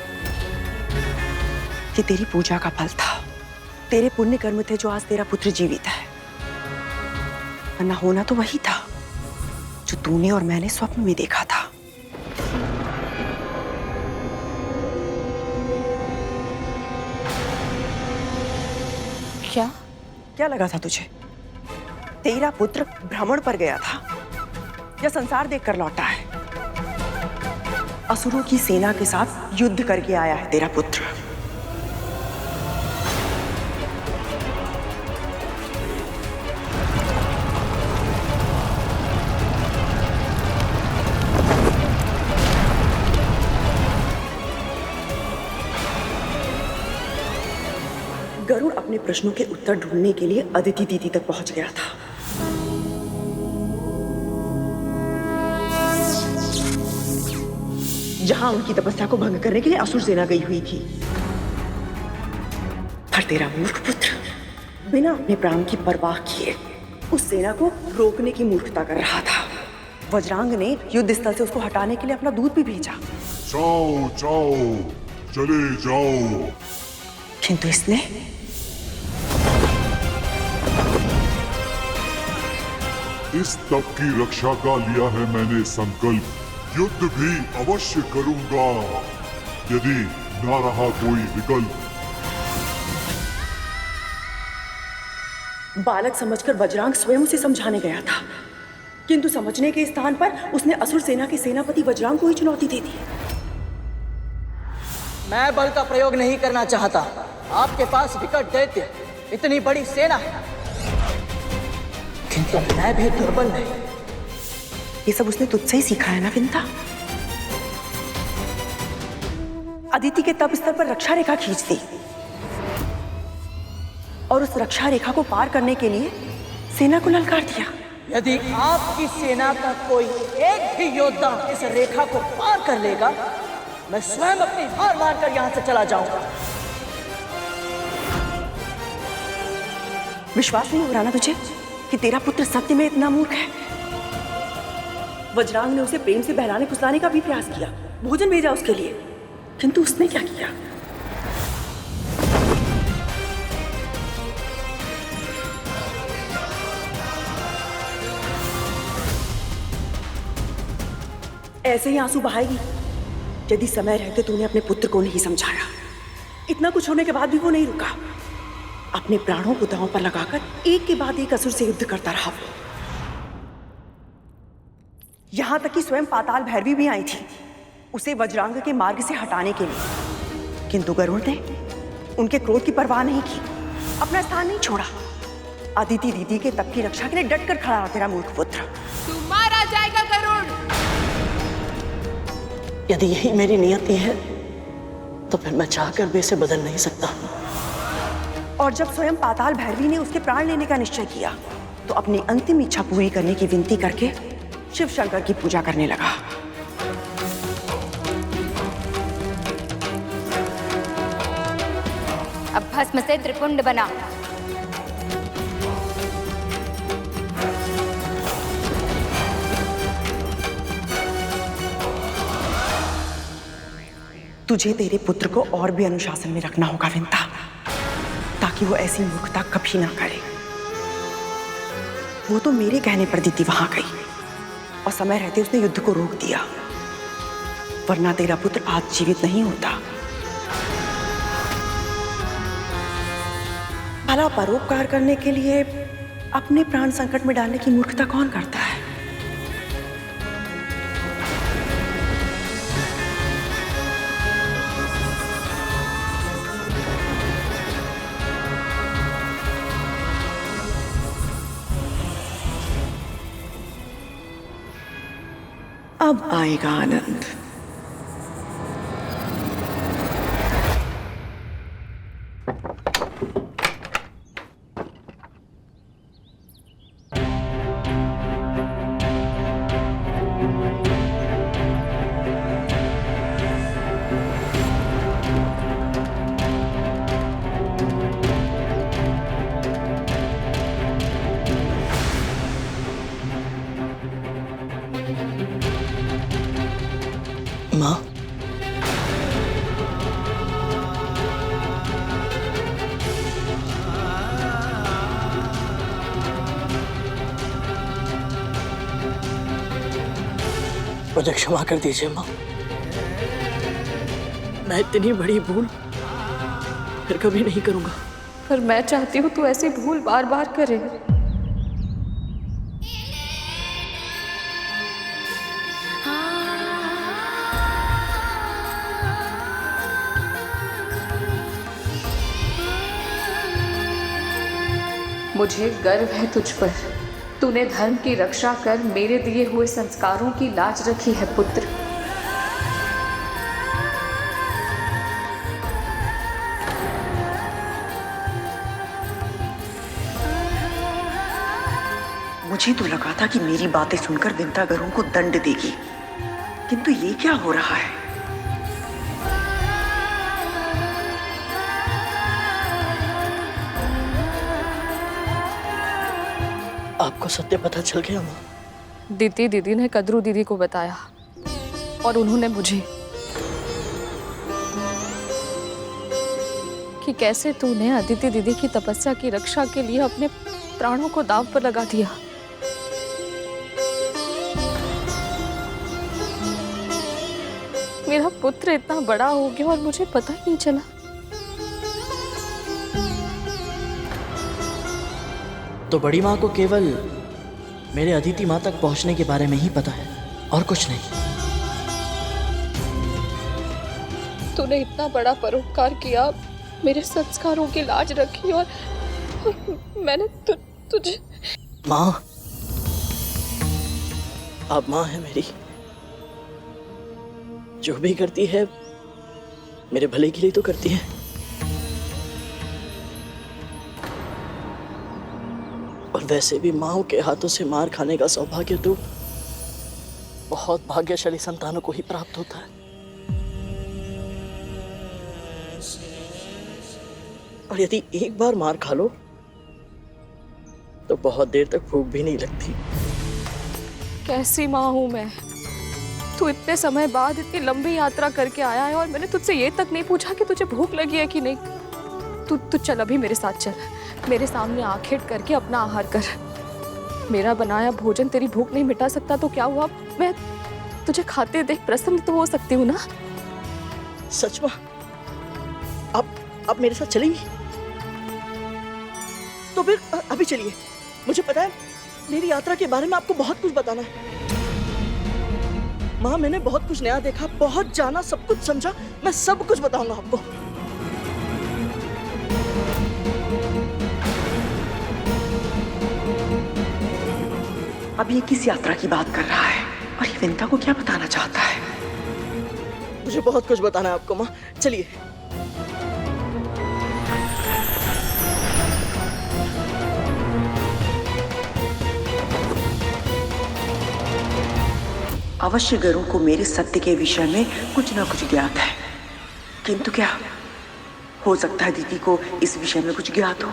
कि तेरी पूजा का फल था, तेरे पुण्य कर्म थे जो आज तेरा पुत्र जीवित है। वरना होना तो वही था जो तूने और मैंने स्वप्न में देखा था। क्या लगा था तुझे? तेरा पुत्र भ्रमण पर गया था या संसार देखकर लौटा है? असुरों की सेना के साथ युद्ध करके आया है तेरा पुत्र। गरुड़ अपने प्रश्नों के उत्तर ढूंढने के लिए अदिति दीदी तक पहुंच गया था। जहां उनकी तपस्या को भंग करने के लिए असुर सेना गई हुई थी। पर तेरा मूर्ख पुत्र बिना अपने प्राण की परवाह किए उस सेना को रोकने की मूर्खता कर रहा था। वज्रांग ने युद्ध स्थल से उसको हटाने के लिए अपना दूत भी भेजा। जाओ जाओ, चले जाओ। किंतु इसने इस तप की रक्षा का लिया है मैंने संकल्प। युद्ध भी अवश्य करूंगा यदि ना रहा कोई विकल्प। बालक समझकर वज्रांग स्वयं उसे समझाने गया था, किंतु समझने के स्थान पर उसने असुर सेना के सेनापति वज्रांग को ही चुनौती दे दी। मैं बल का प्रयोग नहीं करना चाहता। आपके पास विकट दैत्य, इतनी बड़ी सेना है, किंतु मैं भी दुर्बल नहीं। ये सब उसने तुझसे ही सीखा है ना विंता? अदिति के तप स्तर पर रक्षा रेखा खींच दी और उस रक्षा रेखा को पार करने के लिए सेना को ललकार दिया। यदि आपकी सेना का कोई एक भी योद्धा इस रेखा को पार कर लेगा, मैं स्वयं अपनी हार मारकर यहां से चला जाऊंगा। विश्वास नहीं हो रहा ना तुझे कि तेरा पुत्र सत्य में इतना मूर्ख है? वज्रांग ने उसे प्रेम से बहलाने फुसलाने का भी प्रयास किया, भोजन भेजा उसके लिए, किंतु उसने क्या किया? ऐसे ही आंसू बहाएगी यदि समय रहते तूने अपने पुत्र को नहीं समझाया। इतना कुछ होने के बाद भी वो नहीं रुका, अपने प्राणों को दांव पर लगाकर एक के बाद एक असुर से युद्ध करता रहा। यहां तक कि स्वयं पाताल भैरवी भी आई थी उसे वज्रांग के मार्ग से हटाने के लिए, किंतु गरुड़ ने उनके क्रोध की परवाह नहीं की, अपना स्थान नहीं छोड़ा। अदिति दीदी के तप की रक्षा के लिए डटकर खड़ा रहा तेरा मूर्ख पुत्र। तू मारा जाएगा गरुड़। यदि यही मेरी नियति है तो फिर मैं चाहकर भी इसे बदल नहीं सकता। और जब स्वयं पाताल भैरवी ने उसके प्राण लेने का निश्चय किया तो अपनी अंतिम इच्छा पूरी करने की विनती करके शिव शंकर की पूजा करने लगा। अब भस्म से त्रिपुंड बना। तुझे तेरे पुत्र को और भी अनुशासन में रखना होगा विंता, ताकि वो ऐसी मूर्खता कभी ना करे। वो तो मेरे कहने पर दीदी वहां गई और समय रहते उसने युद्ध को रोक दिया, वरना तेरा पुत्र आज जीवित नहीं होता। भला परोपकार करने के लिए अपने प्राण संकट में डालने की मूर्खता कौन करता है? अब आएगा आनंद। माँ, मुझे क्षमा कर दीजिए माँ। मैं इतनी बड़ी भूल फिर कभी नहीं करूंगा। पर मैं चाहती हूँ तू ऐसी भूल बार बार करे। मुझे गर्व है तुझ पर। तूने धर्म की रक्षा कर मेरे दिए हुए संस्कारों की लाज रखी है पुत्र। मुझे तो लगा था कि मेरी बातें सुनकर विंता गरुड़ को दंड देगी, किंतु ये क्या हो रहा है? आपको सत्य पता चल गया माँ। दीदी ने कद्रू दीदी को बताया और उन्होंने मुझे कि कैसे तूने अदिति दीदी की तपस्या की रक्षा के लिए अपने प्राणों को दांव पर लगा दिया। मेरा पुत्र इतना बड़ा हो गया और मुझे पता ही नहीं चला। तो बड़ी माँ को केवल मेरे अदिति माँ तक पहुंचने के बारे में ही पता है और कुछ नहीं। तूने इतना बड़ा परोपकार किया, मेरे संस्कारों की लाज रखी और मैंने तुझे माँ, अब माँ है मेरी, जो भी करती है मेरे भले के लिए तो करती है। और वैसे भी माँ के हाथों से मार खाने का सौभाग्य तो बहुत भाग्यशाली संतानों को ही प्राप्त होता है। और यदि एक बार मार खा लो तो बहुत देर तक भूख भी नहीं लगती। कैसी माँ हूँ मैं? तू इतने समय बाद इतनी लंबी यात्रा करके आया है और मैंने तुझसे ये तक नहीं पूछा कि तुझे भूख लगी है कि नहीं। तू चल, अभी मेरे साथ चल, मेरे सामने आंखें करके अपना आहार कर। मेरा बनाया भोजन तेरी भूख नहीं मिटा सकता तो क्या हुआ, मैं तुझे खाते देख प्रसन्न तो हो सकती हूँ ना। सच में आप मेरे साथ चलेंगी? तो फिर अभी चलिए। मुझे पता है मेरी यात्रा के बारे में आपको बहुत कुछ बताना है। माँ, मैंने बहुत कुछ नया देखा, बहुत जाना, सब कुछ समझा। मैं सब कुछ बताऊंगा आपको। अब ये किस यात्रा की बात कर रहा है और ये विंता को क्या बताना चाहता है? मुझे बहुत कुछ बताना है आपको माँ, चलिए। अवश्य गरुड़ को मेरे सत्य के विषय में कुछ ना कुछ ज्ञात है, किंतु क्या हो सकता है दीदी को इस विषय में कुछ ज्ञात हो?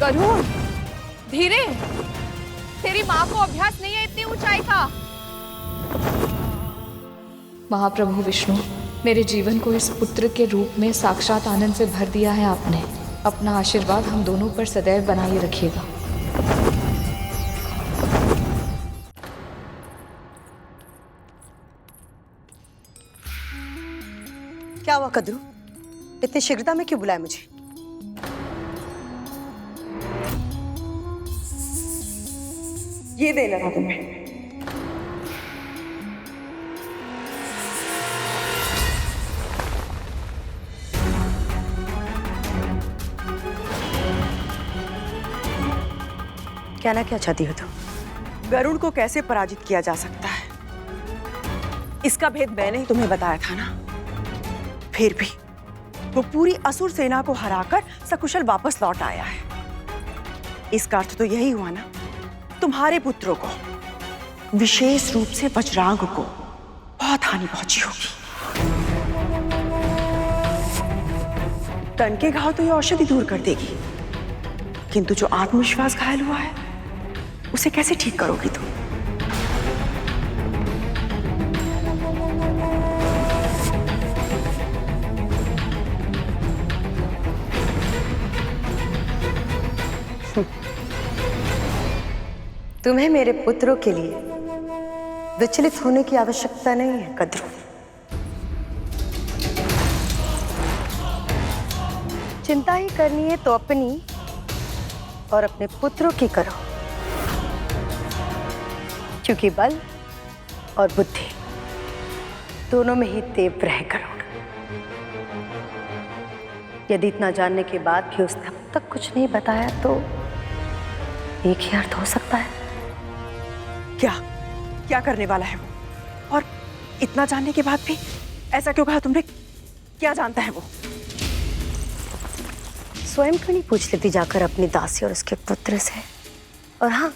गरुड़, धीरे, तेरी माँ को अभ्यास नहीं है इतनी ऊंचाई का। महाप्रभु विष्णु, मेरे जीवन को इस पुत्र के रूप में साक्षात आनंद से भर दिया है आपने। अपना आशीर्वाद हम दोनों पर सदैव बनाए रखिएगा। क्या हुआ कद्रू? इतनी शीघ्रता में क्यों बुलाया मुझे? ये दे लगा तुम्हें। कहना क्या चाहती हो तुम? गरुड़ को कैसे पराजित किया जा सकता है, इसका भेद मैंने ही तुम्हें बताया था ना। फिर भी वो पूरी असुर सेना को हराकर सकुशल वापस लौट आया है। इसका अर्थ तो यही हुआ ना, तुम्हारे पुत्रों को, विशेष रूप से वज्रांग को बहुत हानि पहुंची होगी। तन के घाव तो ये औषधि दूर कर देगी, किंतु जो आत्मविश्वास घायल हुआ है उसे कैसे ठीक करोगी तुम? तुम्हें मेरे पुत्रों के लिए विचलित होने की आवश्यकता नहीं है कद्रू। चिंता ही करनी है तो अपनी और अपने पुत्रों की करो, क्योंकि बल और बुद्धि दोनों में ही तीव्र है गरुड़। यदि इतना जानने के बाद भी उसने अब तक कुछ नहीं बताया तो एक ही अर्थ हो सकता है, क्या करने वाला है वो? और इतना जानने के बाद भी ऐसा क्यों कहा तुमने? क्या जानता है वो? स्वयं क्यों नहीं पूछ लेती जाकर अपनी दासी और उसके पुत्र से? और हाँ,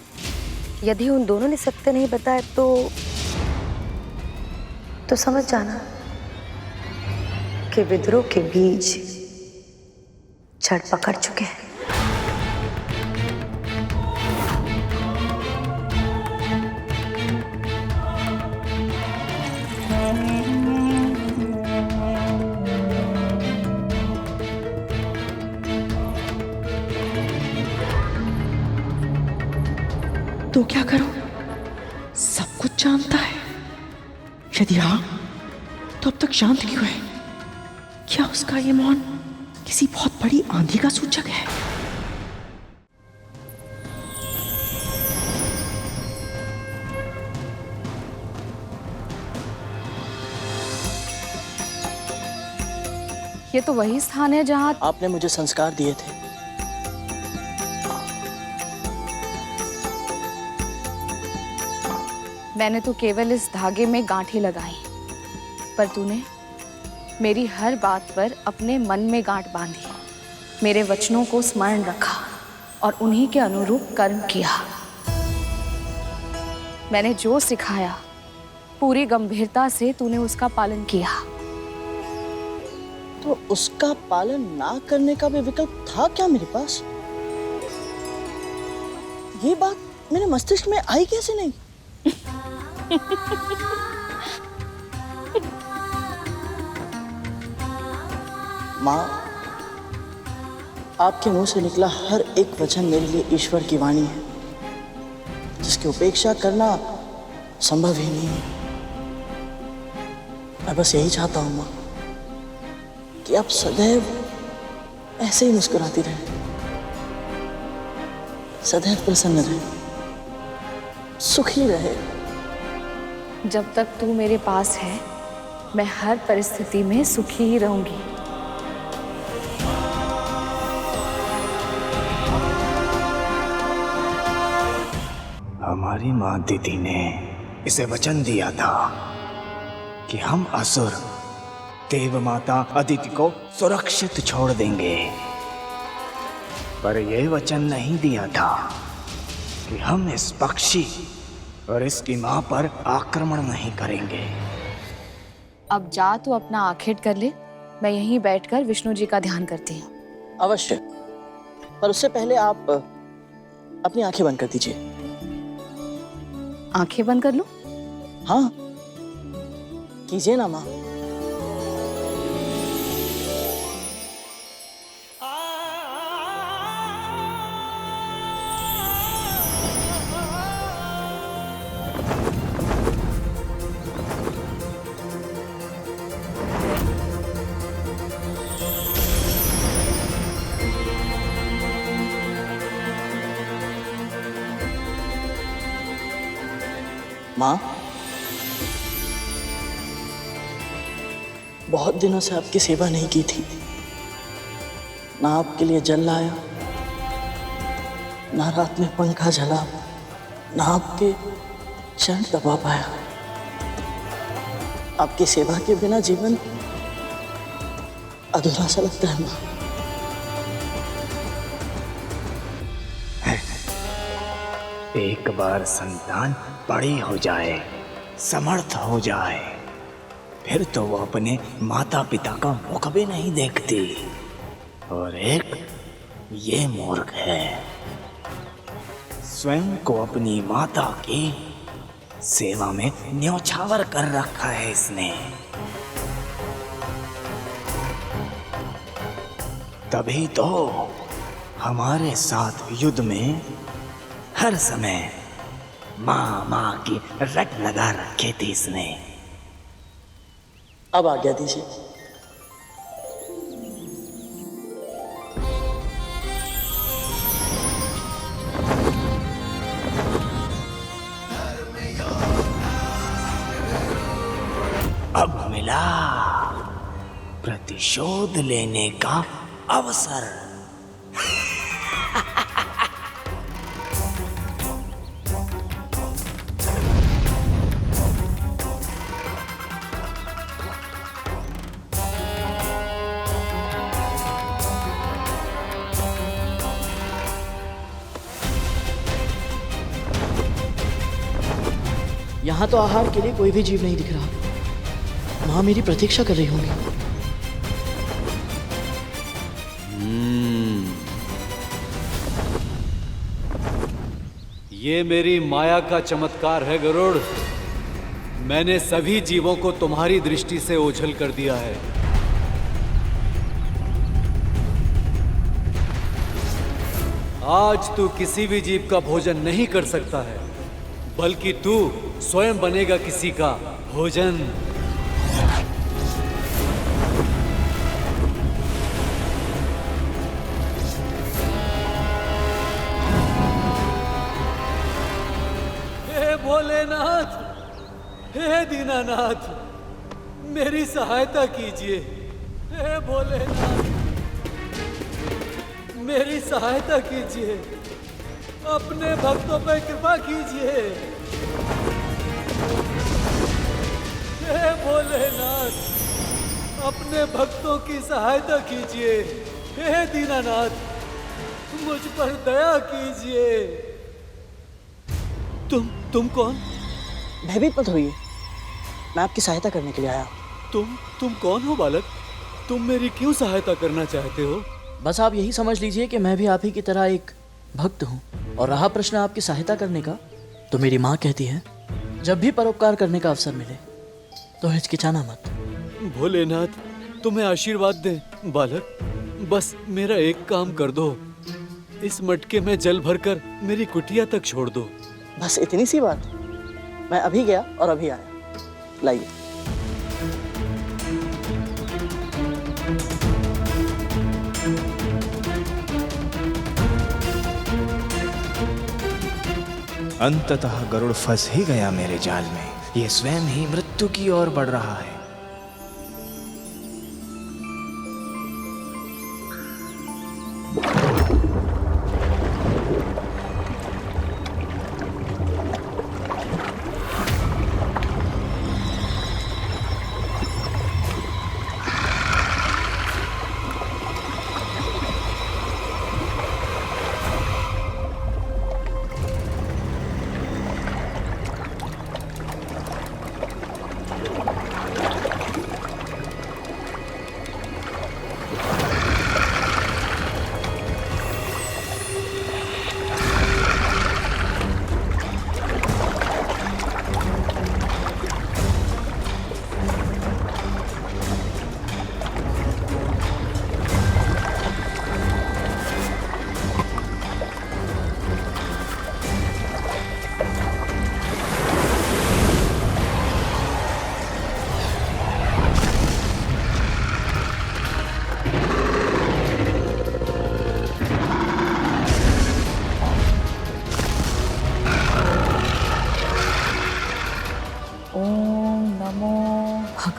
यदि उन दोनों ने सत्य नहीं बताया तो समझ जाना कि विद्रोह के बीज जड़ पकड़ चुके हैं। तो क्या करूं? सब कुछ जानता है। यदि हाँ, तो अब तक शांत क्यों है? क्या उसका ये मौन किसी बहुत बड़ी आंधी का सूचक है? ये तो वही स्थान है जहाँ आपने मुझे संस्कार दिए थे। मैंने तो केवल इस धागे में गांठें लगाई, पर तूने मेरी हर बात पर अपने मन में गांठ बांधी, मेरे वचनों को स्मरण रखा और उन्हीं के अनुरूप कर्म किया। मैंने जो सिखाया पूरी गंभीरता से तूने उसका पालन किया। तो उसका पालन ना करने का भी विकल्प था क्या मेरे पास? ये बात मेरे मस्तिष्क में आई कैसे नहीं? माँ, आपके मुंह से निकला हर एक वचन मेरे लिए ईश्वर की वाणी है, जिसकी उपेक्षा करना संभव ही नहीं है। मैं बस यही चाहता हूँ माँ कि आप सदैव ऐसे ही मुस्कुराती रहे, सदैव प्रसन्न रहे, सुखी रहे। जब तक तू मेरे पास है, मैं हर परिस्थिति में सुखी ही रहूंगी। हमारी माँ दीदी ने इसे वचन दिया था कि हम असुर देव माता अदिति को सुरक्षित छोड़ देंगे, पर यह वचन नहीं दिया था कि हम इस पक्षी और इसकी मां पर आक्रमण नहीं करेंगे। अब जा तू अपना आखेट कर ले, मैं यहीं बैठकर विष्णु जी का ध्यान करती हूँ। अवश्य, पर उससे पहले आप अपनी आंखें बंद कर दीजिए। आंखें बंद कर लूं? हाँ, कीजिए ना माँ। माँ, बहुत दिनों से आपकी सेवा नहीं की थी। ना आपके लिए जल लाया, ना रात में पंखा झला, ना आपके चरण दबा पाया। आपकी सेवा के बिना जीवन अधूरा सा लगता है माँ। एक बार संतान बड़ी हो जाए, समर्थ हो जाए, फिर तो वो अपने माता पिता का मुख भी नहीं देखती। और एक ये मूर्ख है, स्वयं को अपनी माता की सेवा में न्योछावर कर रखा है इसने। तभी तो हमारे साथ युद्ध में हर समय माँ माँ की रट लगा रखी थी इसने। अब आज्ञा दीजिए। अब मिला प्रतिशोध लेने का अवसर। यहाँ तो आहार के लिए कोई भी जीव नहीं दिख रहा। माँ मेरी प्रतीक्षा कर रही होंगी। ये मेरी माया का चमत्कार है गरुड़। मैंने सभी जीवों को तुम्हारी दृष्टि से ओझल कर दिया है। आज तू किसी भी जीव का भोजन नहीं कर सकता है, बल्कि तू स्वयं बनेगा किसी का भोजन। हे भोलेनाथ, हे दीनानाथ, मेरी सहायता कीजिए। हे भोलेनाथ, मेरी सहायता कीजिए। अपने भक्तों पर कृपा कीजिए। हे भोलेनाथ, अपने भक्तों की सहायता कीजिए। हे दीनानाथ, मुझ पर दया कीजिए। तुम कौन? भयभीत मत होइए, मैं आपकी सहायता करने के लिए आया। तुम कौन हो बालक? तुम मेरी क्यों सहायता करना चाहते हो? बस आप यही समझ लीजिए कि मैं भी आप ही की तरह एक भक्त हूँ। और रहा प्रश्न आपकी सहायता करने का, तो मेरी माँ कहती है जब भी परोपकार करने का अवसर मिले तो हिचकिचाना मत। भोलेनाथ, तुम्हें आशीर्वाद दे बालक। बस मेरा एक काम कर दो, इस मटके में जल भरकर मेरी कुटिया तक छोड़ दो। बस इतनी सी बात? मैं अभी गया और अभी आया। लाइए। अंततः गरुड़ फंस ही गया मेरे जाल में। ये स्वयं ही मृत्यु की ओर बढ़ रहा है।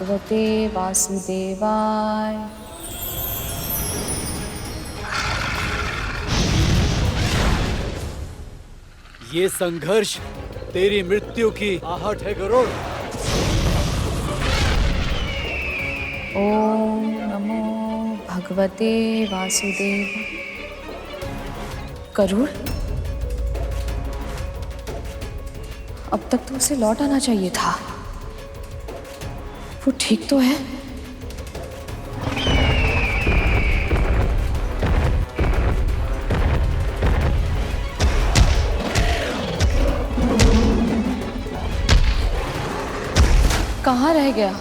भगवते वासुदेवाय। ये संघर्ष तेरी मृत्यु की आहट है गरुड़। ओम नमो भगवते वासुदेव। गरुड़, अब तक तो उसे लौट आना चाहिए था। वो ठीक तो है? कहाँ रह गया?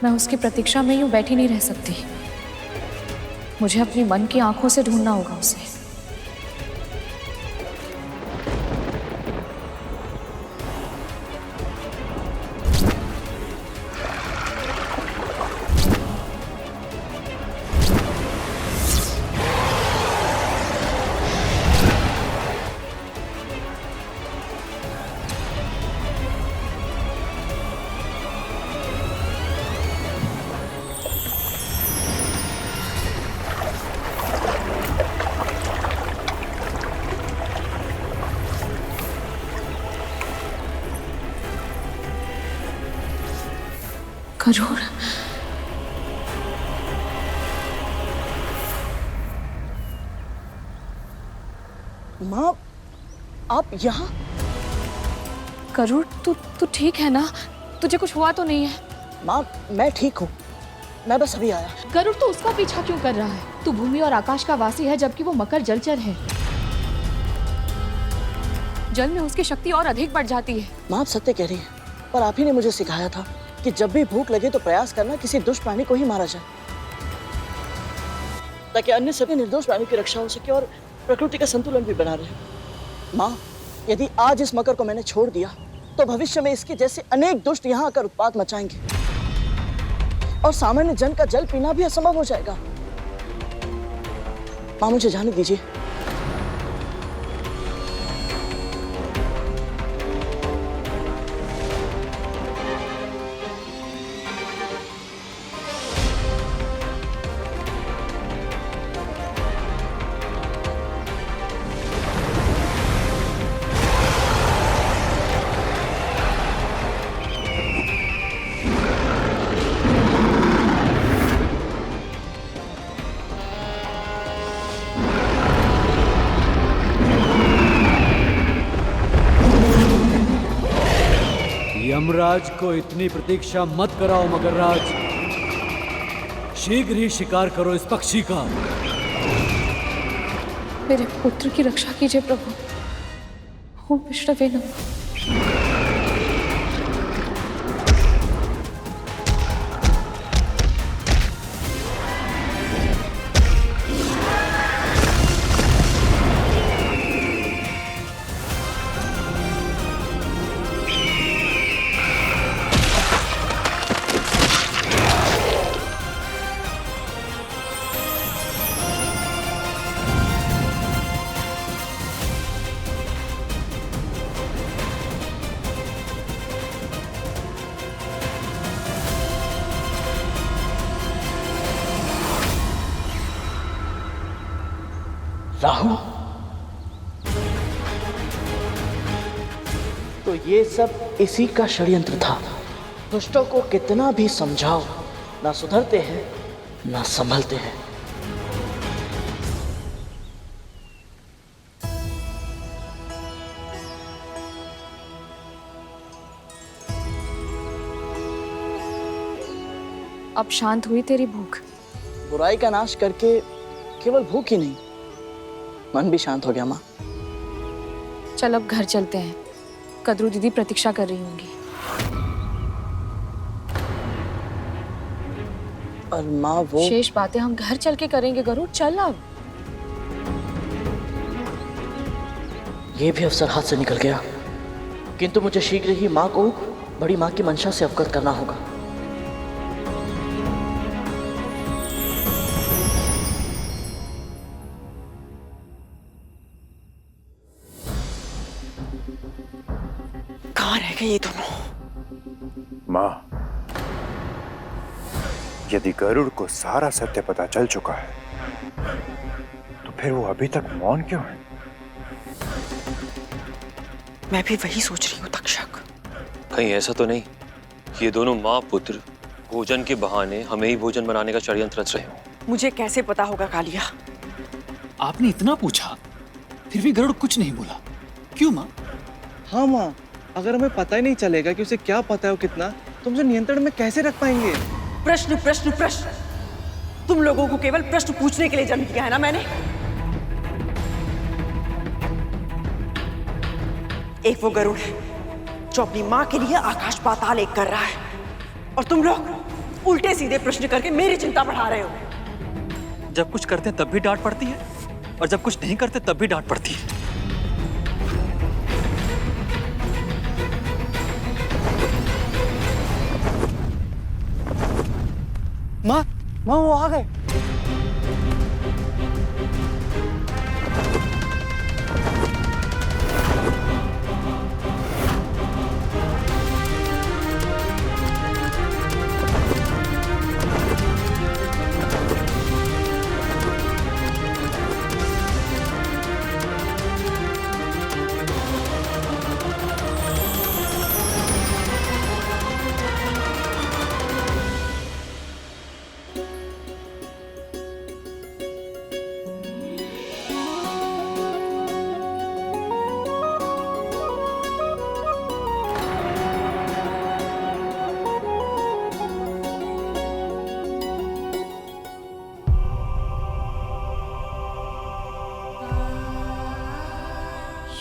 मैं उसकी प्रतीक्षा में यूं बैठी नहीं रह सकती। मुझे अपनी मन की आंखों से ढूंढना होगा उसे। गरुड़, माँ, आप यहाँ? गरुड़ तू ठीक है ना? तुझे कुछ हुआ तो नहीं है? माँ मैं ठीक हूँ, मैं बस अभी आया। गरुड़ तू उसका पीछा क्यों कर रहा है? तू भूमि और आकाश का वासी है, जबकि वो मकर जलचर है। जल में उसकी शक्ति और अधिक बढ़ जाती है। माँ आप सत्य कह रही है, पर आप ही ने मुझे सिखाया था कि जब भी भूख लगे तो प्रयास करना किसी दुष्ट प्राणी को ही मारा जाए, ताकि अन्य सभी निर्दोष प्राणियों की रक्षा हो सके और प्रकृति का संतुलन भी बना रहे। माँ यदि आज इस मकर को मैंने छोड़ दिया तो भविष्य में इसके जैसे अनेक दुष्ट यहाँ आकर उत्पात मचाएंगे और सामान्य जन का जल पीना भी असंभव हो जाएगा। माँ मुझे जाने दीजिए। यमराज को इतनी प्रतीक्षा मत कराओ मगरराज, शीघ्र ही शिकार करो इस पक्षी का। मेरे पुत्र की रक्षा कीजिए प्रभु। ओम विष्णवे नमः। राहु, तो ये सब इसी का षड्यंत्र था। दुष्टों को कितना भी समझाओ, ना सुधरते हैं ना संभलते हैं। अब शांत हुई तेरी भूख? बुराई का नाश करके केवल भूख ही नहीं, मन भी शांत हो गया। माँ चल अब घर चलते हैं, कद्रू दीदी प्रतीक्षा कर रही होंगी। और माँ वो शेष बातें हम घर चल के करेंगे गरुड़, चल अब। ये भी अवसर हाथ से निकल गया, किंतु मुझे शीघ्र ही माँ को बड़ी माँ की मंशा से अवगत करना होगा। कहाँ रह गए ये दोनों? माँ, यदि गरुड़ को सारा सत्य पता चल चुका है तो फिर वो अभी तक मौन क्यों है? मैं भी वही सोच रही हूँ तक्षक। कहीं ऐसा तो नहीं कि ये दोनों माँ पुत्र भोजन के बहाने हमें ही भोजन बनाने का षड्यंत्र रच रहे हो? मुझे कैसे पता होगा कालिया? आपने इतना पूछा फिर भी गरुड़ कुछ नहीं बोला, क्यों माँ? हाँ माँ, अगर हमें पता ही नहीं चलेगा कि उसे क्या पता है वो कितना, तो उसे नियंत्रण में कैसे रख पाएंगे? प्रश्न प्रश्न प्रश्न, तुम लोगों को केवल प्रश्न पूछने के लिए जन्म दिया है ना मैंने। एक वो गरुड़ है जो अपनी माँ के लिए आकाश पाताल एक कर रहा है, और तुम लोग उल्टे सीधे प्रश्न करके मेरी चिंता बढ़ा रहे हो। जब कुछ करते हैं तब भी डांट पड़ती है, और जब कुछ नहीं करते तब भी डांट पड़ती है। माँ, वो आ गए।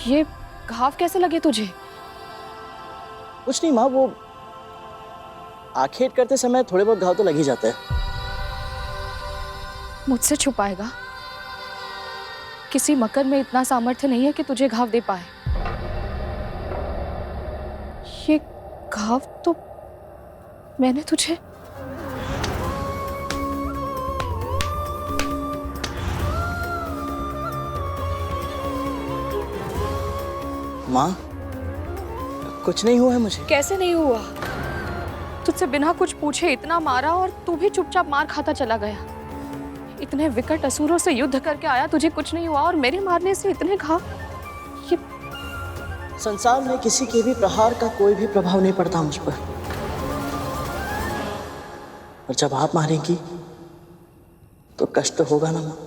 ये घाव कैसे लगे तुझे? कुछ नहीं माँ, वो आखेट करते समय थोड़े बहुत घाव तो लग ही जाते हैं। मुझसे छुपाएगा? किसी मकर में इतना सामर्थ्य नहीं है कि तुझे घाव दे पाए। ये घाव तो मैंने तुझे माँ, कुछ नहीं हुआ है मुझे। कैसे नहीं हुआ? तुझसे बिना कुछ पूछे इतना मारा और तू भी चुपचाप मार खाता चला गया। इतने विकट असुरों से युद्ध करके आया, तुझे कुछ नहीं हुआ और मेरे मारने से इतने घाव। ये संसार में किसी के भी प्रहार का कोई भी प्रभाव नहीं पड़ता मुझ पर, और जब आप मारेंगी तो कष्ट होगा ना माँ।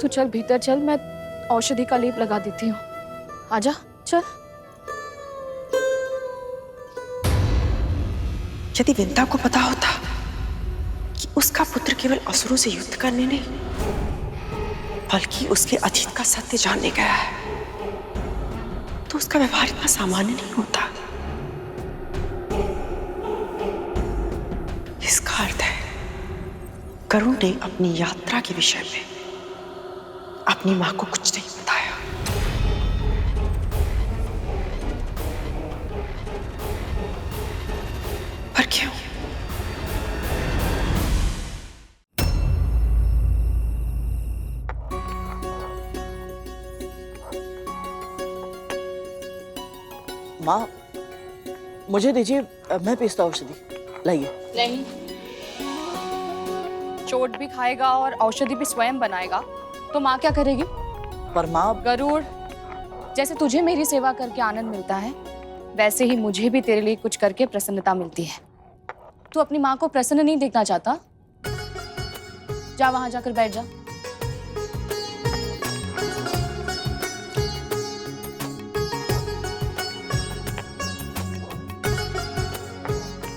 तू चल भीतर चल, मैं औषधि का लेप लगा देती हूँ। आजा चल। यदि विंता को पता होता कि उसका पुत्र केवल असुरों से युद्ध करने नहीं बल्कि उसके अतीत का सत्य जानने गया है, तो उसका व्यवहार इतना सामान्य नहीं होता। इसका अर्थ है गरुड़ ने अपनी यात्रा के विषय में अपनी मां को कुछ नहीं बताया। पर क्यों? माँ, मुझे दीजिए, मैं पीसता औषधि। लाइए। नहीं, चोट भी खाएगा और औषधि भी स्वयं बनाएगा तो माँ क्या करेगी? पर माँ, गरुड़, जैसे तुझे मेरी सेवा करके आनंद मिलता है, वैसे ही मुझे भी तेरे लिए कुछ करके प्रसन्नता मिलती है। तू अपनी माँ को प्रसन्न नहीं देखना चाहता? जा वहां जाकर बैठ जा।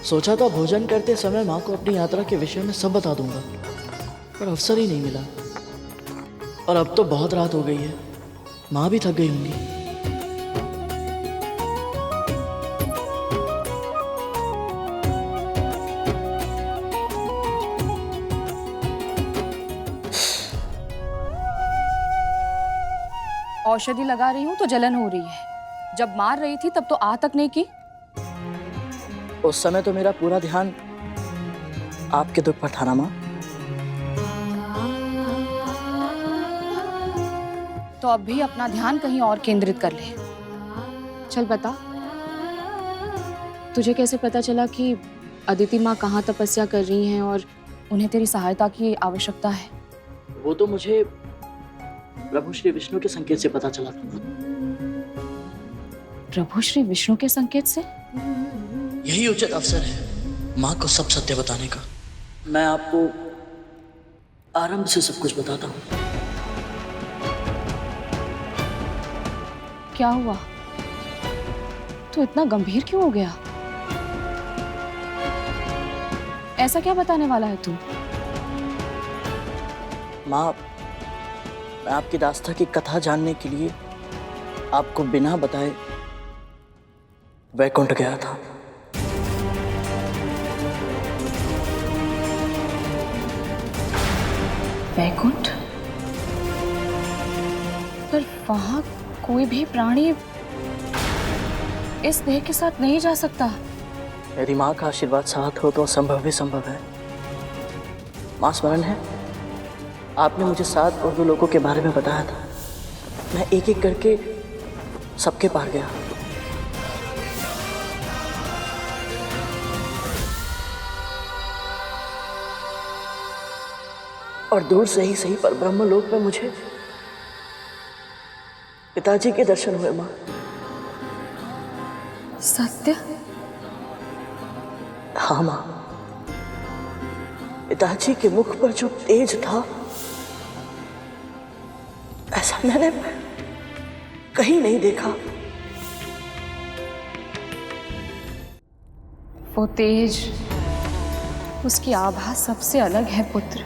सोचा था भोजन करते समय माँ को अपनी यात्रा के विषय में सब बता दूंगा, पर अवसर ही नहीं मिला। और अब तो बहुत रात हो गई है, माँ भी थक गई होंगी। औषधि लगा रही हूँ तो जलन हो रही है, जब मार रही थी तब तो आ तक नहीं की। उस समय तो मेरा पूरा ध्यान आपके दुख पर था ना माँ। तो अब भी अपना ध्यान कहीं और केंद्रित कर ले। चल बता, तुझे कैसे पता चला कि अदिति माँ कहाँ तपस्या कर रही हैं और उन्हें तेरी सहायता की आवश्यकता है? वो तो मुझे प्रभु श्री विष्णु के संकेत से पता चला था। प्रभु श्री विष्णु के संकेत से? यही उचित अवसर है माँ को सब सत्य बताने का। मैं आपको आरंभ से सब कुछ बताता हूँ। क्या हुआ? तू इतना गंभीर क्यों हो गया? ऐसा क्या बताने वाला है तू? माँ, मैं आपकी दास्ता की कथा जानने के लिए आपको बिना बताए वैकुंठ गया था। वैकुंठ? पर वहां कोई भी प्राणी इस देह के साथ नहीं जा सकता। यदि माँ का आशीर्वाद साथ हो तो असंभव भी संभव है। माँ, स्मरण है आपने मुझे 7 उर्दू लोगों के बारे में बताया था। मैं एक एक करके सबके पार गया। और दूर से ही सही पर ब्रह्मलोक में मुझे पिताजी के दर्शन हुए माँ। सत्य? हाँ माँ, पिताजी के मुख पर जो तेज था ऐसा मैंने कहीं नहीं देखा। वो तेज, उसकी आभा सबसे अलग है पुत्र।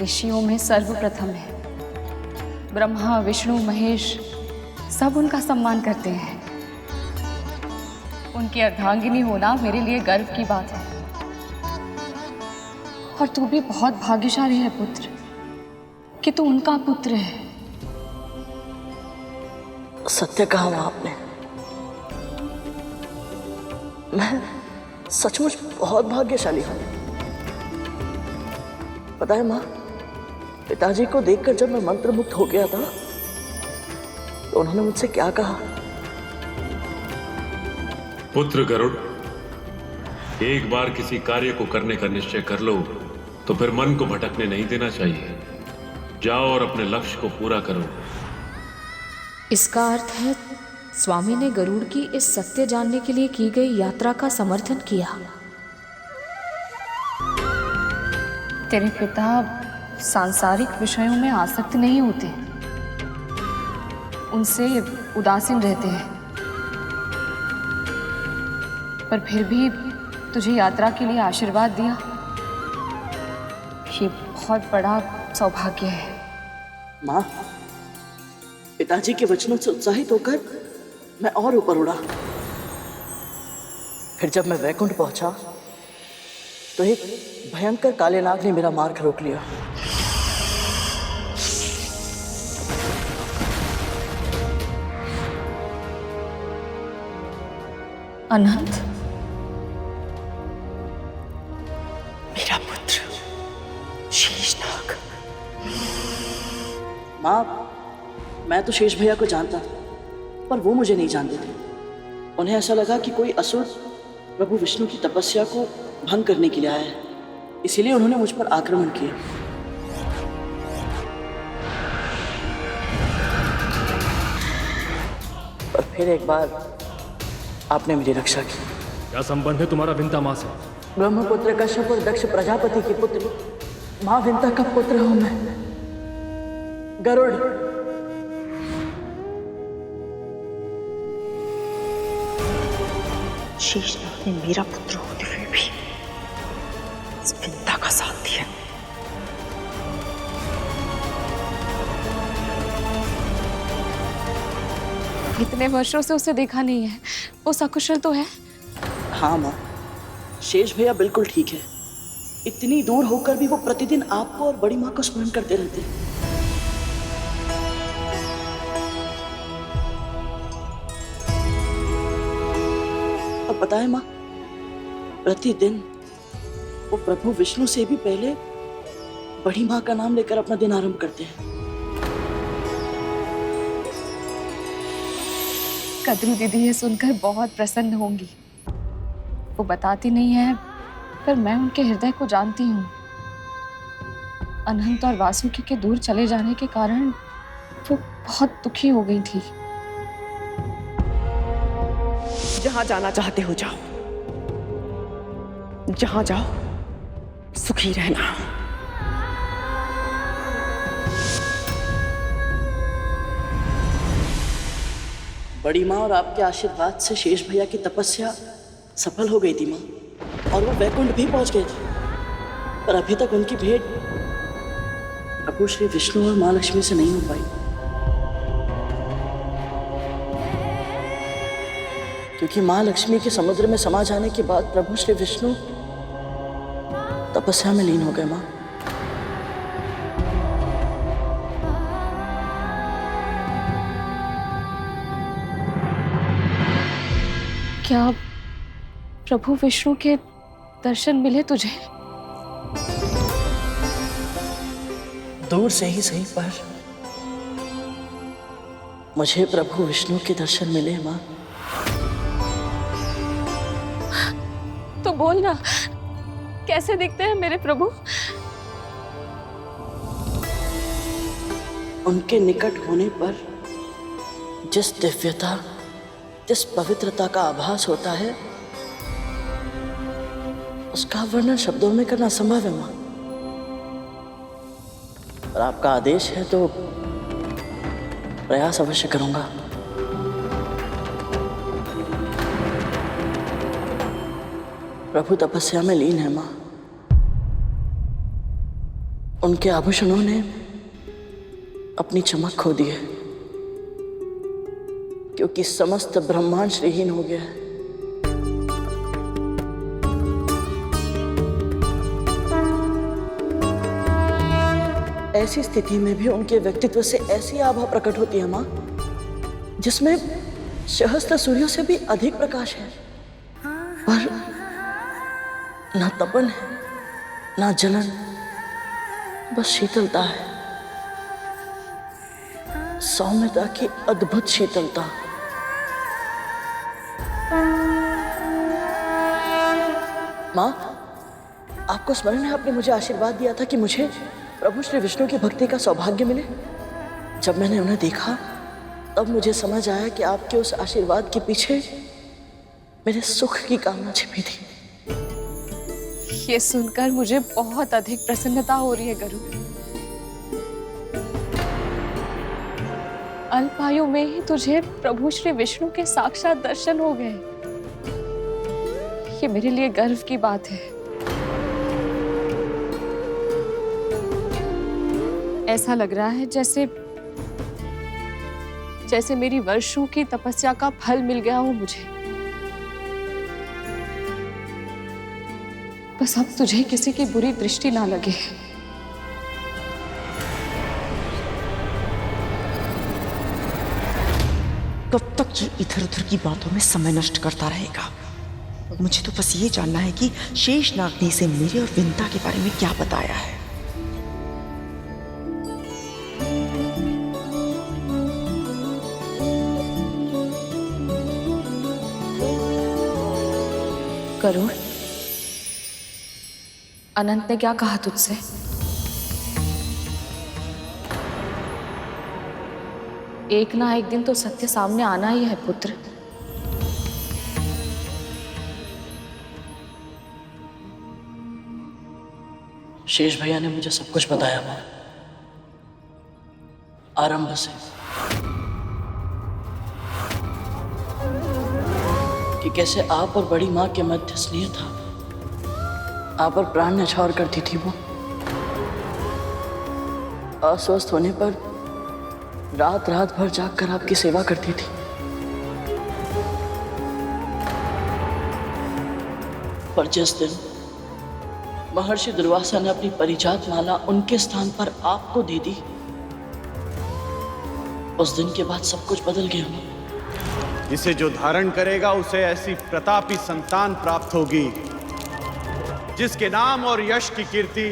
ऋषियों में सर्वप्रथम है। ब्रह्मा, विष्णु, महेश सब उनका सम्मान करते हैं। उनकी अर्धांगिनी होना मेरे लिए गर्व की बात है। और तू भी बहुत भाग्यशाली है पुत्र कि तू उनका पुत्र है। सत्य कहा माँ आपने। मैं सचमुच बहुत भाग्यशाली हूँ। पता है माँ, पिताजी को देखकर जब मैं मंत्रमुग्ध हो गया था तो उन्होंने मुझसे क्या कहा? पुत्र गरुड़, एक बार किसी कार्य को करने का निश्चय कर लो तो फिर मन को भटकने नहीं देना चाहिए। जाओ और अपने लक्ष्य को पूरा करो। इसका अर्थ है स्वामी ने गरुड़ की इस सत्य जानने के लिए की गई यात्रा का समर्थन किया। तेरे पिता सांसारिक विषयों में आसक्त नहीं होते, उनसे उदासीन रहते हैं, पर फिर भी तुझे यात्रा के लिए आशीर्वाद दिया। ये बहुत बड़ा सौभाग्य है। माँ, पिताजी के वचनों से उत्साहित होकर मैं और ऊपर उड़ा। फिर जब मैं वैकुंठ पहुंचा तो एक भयंकर काले नाग ने मेरा मार्ग रोक लिया। अनंत, मेरा पुत्र शेषनाग। माँ, मैं तो शेष भैया को जानता था, पर वो मुझे नहीं जानते थे। उन्हें ऐसा लगा कि कोई असुर प्रभु विष्णु की तपस्या को भंग करने के लिए आया है, इसीलिए उन्होंने मुझ पर आक्रमण किया। पर फिर एक बार आपने मेरी रक्षा की। क्या संबंध है तुम्हारा विंता माँ से? ब्रह्मपुत्र कश्यप और दक्ष प्रजापति की पुत्री माँ विंता का पुत्र हूं मैं, गरुड़। शेषनाग ने मेरा पुत्र होते हुए भी इस विंता का साथ दिया। इतने वर्षों से उसे देखा नहीं है, वो सकुशल तो है? हाँ माँ, शेष भैया बिल्कुल ठीक है। इतनी दूर होकर भी वो प्रतिदिन आपको और बड़ी माँ को स्मरण करते रहते हैं। और पता है माँ, प्रतिदिन वो प्रभु विष्णु से भी पहले बड़ी माँ का नाम लेकर अपना दिन आरंभ करते हैं। कद्रू दीदी ये सुनकर बहुत प्रसन्न होंगी। वो बताती नहीं है, पर मैं उनके हृदय को जानती हूँ। अनंत और वासुकी के दूर चले जाने के कारण वो बहुत दुखी हो गई थी। जहां जाना चाहते हो जाओ, जहां जाओ सुखी रहना। बड़ी माँ और आपके आशीर्वाद से शेष भैया की तपस्या सफल हो गई थी माँ, और वो वैकुंठ भी पहुंच गए थे। पर अभी तक उनकी भेंट प्रभु श्री विष्णु और माँ लक्ष्मी से नहीं हो पाई, क्योंकि माँ लक्ष्मी के समुद्र में समा जाने के बाद प्रभु श्री विष्णु तपस्या में लीन हो गए माँ। क्या प्रभु विष्णु के दर्शन मिले तुझे? दूर से ही सही, पर मुझे प्रभु विष्णु के दर्शन मिले माँ। तो बोल ना, कैसे दिखते हैं मेरे प्रभु? उनके निकट होने पर जिस दिव्यता, जिस पवित्रता का आभास होता है, उसका वर्णन शब्दों में करना संभव है माँ। और आपका आदेश है तो प्रयास अवश्य करूंगा। प्रभु तपस्या में लीन है माँ। उनके आभूषणों ने अपनी चमक खो दी है, क्योंकि समस्त ब्रह्मांड श्रीहीन हो गया है। ऐसी स्थिति में भी उनके व्यक्तित्व से ऐसी आभा प्रकट होती है माँ, जिसमें सहस्त्र सूर्यों से भी अधिक प्रकाश है, पर ना तपन है, ना जलन, बस शीतलता है, सौम्यता की अद्भुत शीतलता। माँ, आपको स्मरण है आपने मुझे आशीर्वाद दिया था कि मुझे प्रभु श्री विष्णु की भक्ति का सौभाग्य मिले। जब मैंने उन्हें देखा तब मुझे समझ आया कि आपके उस आशीर्वाद के पीछे मेरे सुख की कामना छिपी थी। ये सुनकर मुझे बहुत अधिक प्रसन्नता हो रही है गरुड़। अल्पायु में ही तुझे प्रभु श्री विष्णु के साक्षात दर्शन हो गए। ये मेरे लिए गर्व की बात है। ऐसा लग रहा है जैसे मेरी वर्षों की तपस्या का फल मिल गया हो मुझे। बस अब तुझे किसी की बुरी दृष्टि ना लगे। कब तक ये इधर उधर की बातों में समय नष्ट करता रहेगा? मुझे तो बस ये जानना है कि शेषनाग ने इसे मेरे और विंता के बारे में क्या बताया है। गरुड़, अनंत ने क्या कहा तुझसे? एक ना एक दिन तो सत्य सामने आना ही है पुत्र। शेष भैया ने मुझे सब कुछ बताया माँ, आरंभ से, कि कैसे आप और बड़ी माँ के मध्य स्नेह था। आप पर प्राण न्यौछावर करती थी वो। अस्वस्थ होने पर रात रात भर जागकर आपकी सेवा करती थी। पर जिस दिन महर्षि दुर्वासा ने अपनी परिजात माला उनके स्थान पर आपको दे दी, उस दिन के बाद सब कुछ बदल गया। इसे जो धारण करेगा उसे ऐसी प्रतापी संतान प्राप्त होगी जिसके नाम और यश की कीर्ति